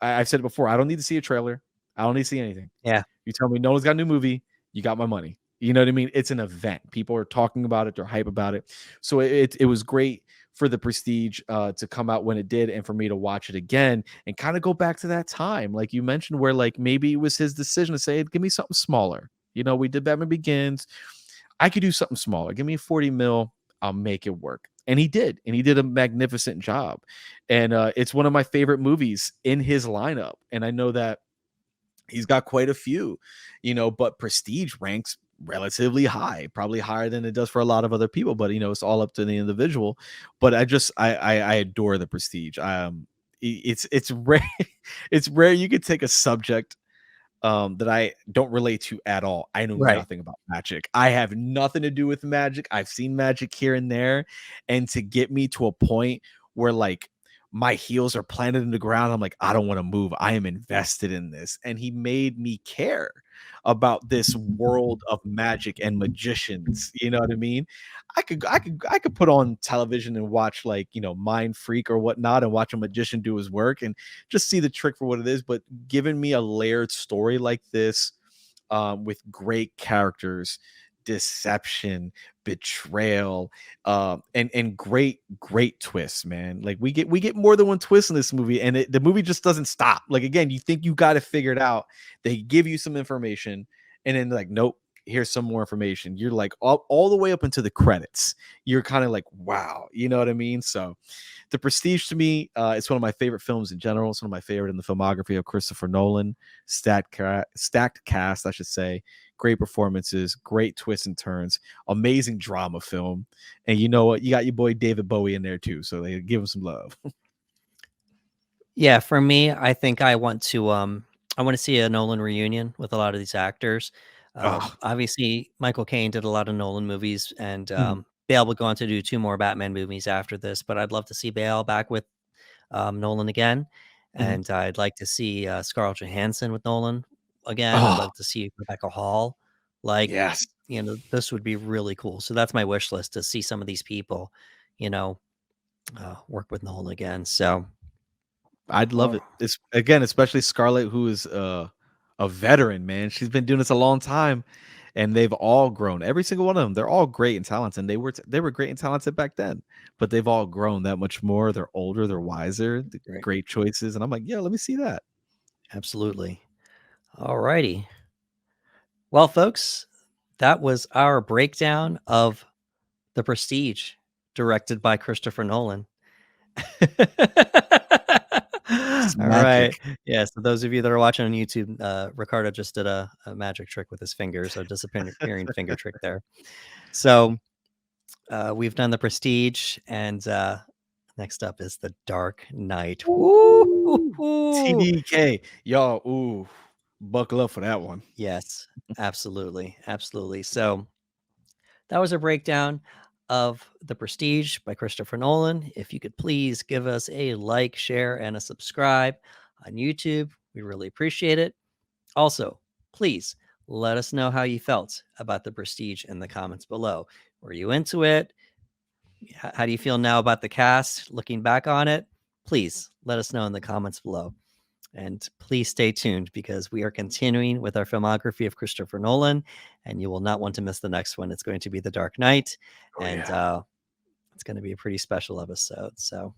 I've said it before, I don't need to see a trailer. I don't need to see anything. Yeah. You tell me Nolan's got a new movie, you got my money. You know what I mean? It's an event. People are talking about it. They're hype about it. So it was great for The Prestige to come out when it did, and for me to watch it again and kind of go back to that time, like you mentioned, where like maybe it was his decision to say, hey, give me something smaller. We did Batman Begins. I could do something smaller. Give me 40 mil. I'll make it work. And he did. And he did a magnificent job. And it's one of my favorite movies in his lineup. And I know that he's got quite a few, but Prestige ranks relatively high, probably higher than it does for a lot of other people, but it's all up to the individual. But I adore the Prestige. It's rare. It's rare you could take a subject that I don't relate to at all. I know Right. nothing about magic. I have nothing to do with magic. I've seen magic here and there, and to get me to a point where like my heels are planted in the ground, I'm like, I don't want to move. I am invested in this. And he made me care about this world of magic and magicians. You know what I mean? I could put on television and watch, like, Mind Freak or whatnot, and watch a magician do his work and just see the trick for what it is. But giving me a layered story like this, with great characters, deception, betrayal, and great twists, man. Like, we get more than one twist in this movie, and the movie just doesn't stop. Like, again, you think you got it figured out, they give you some information, and then like, nope, here's some more information. You're like, all the way up into the credits, you're kind of like, wow, you know what I mean? So The Prestige, to me, it's one of my favorite films in general. It's one of my favorite in the filmography of Christopher Nolan. Stacked cast, I should say. Great performances, great twists and turns, amazing drama film. And you know what? You got your boy David Bowie in there too, so they give him some love. Yeah, for me, I think I want to see a Nolan reunion with a lot of these actors. Oh, Obviously, Michael Caine did a lot of Nolan movies, and mhm. Bale will go on to do 2 more Batman movies after this, but I'd love to see Bale back with Nolan again, Mhm. and I'd like to see Scarlett Johansson with Nolan again. I'd Oh, like to see Rebecca Hall. Like, yes. this would be really cool. So that's my wish list, to see some of these people, you know, work with Nolan again. So, I'd love oh, it. It's, again, especially Scarlett, who is a veteran, man. She's been doing this a long time, and they've all grown. Every single one of them, they're all great and talented. And they were great and talented back then, but they've all grown that much more. They're older, they're wiser, great. great choices. And I'm like, yeah, let me see that. Absolutely. All righty. Well, folks, that was our breakdown of The Prestige, directed by Christopher Nolan. It's All right. magic. Yeah, so those of you that are watching on YouTube, Ricardo just did a magic trick with his fingers, a disappearing finger trick there. So, we've done The Prestige, and, next up is The Dark Knight. Woo! Ooh, TDK. Y'all, ooh, buckle up for that one. Yes, absolutely, absolutely. So that was a breakdown of The Prestige by Christopher Nolan. If you could please give us a like, share, and a subscribe on YouTube, we really appreciate it. Also, please let us know how you felt about The Prestige in the comments below. Were you into it? How do you feel now about the cast looking back on it? Please let us know in the comments below. And please stay tuned because we are continuing with our filmography of Christopher Nolan, and you will not want to miss the next one. It's going to be The Dark Knight, Oh and yeah. it's going to be a pretty special episode. So,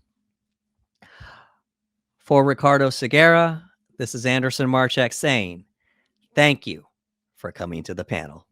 for Ricardo Segura, this is Anderson Marchek saying thank you for coming to the panel.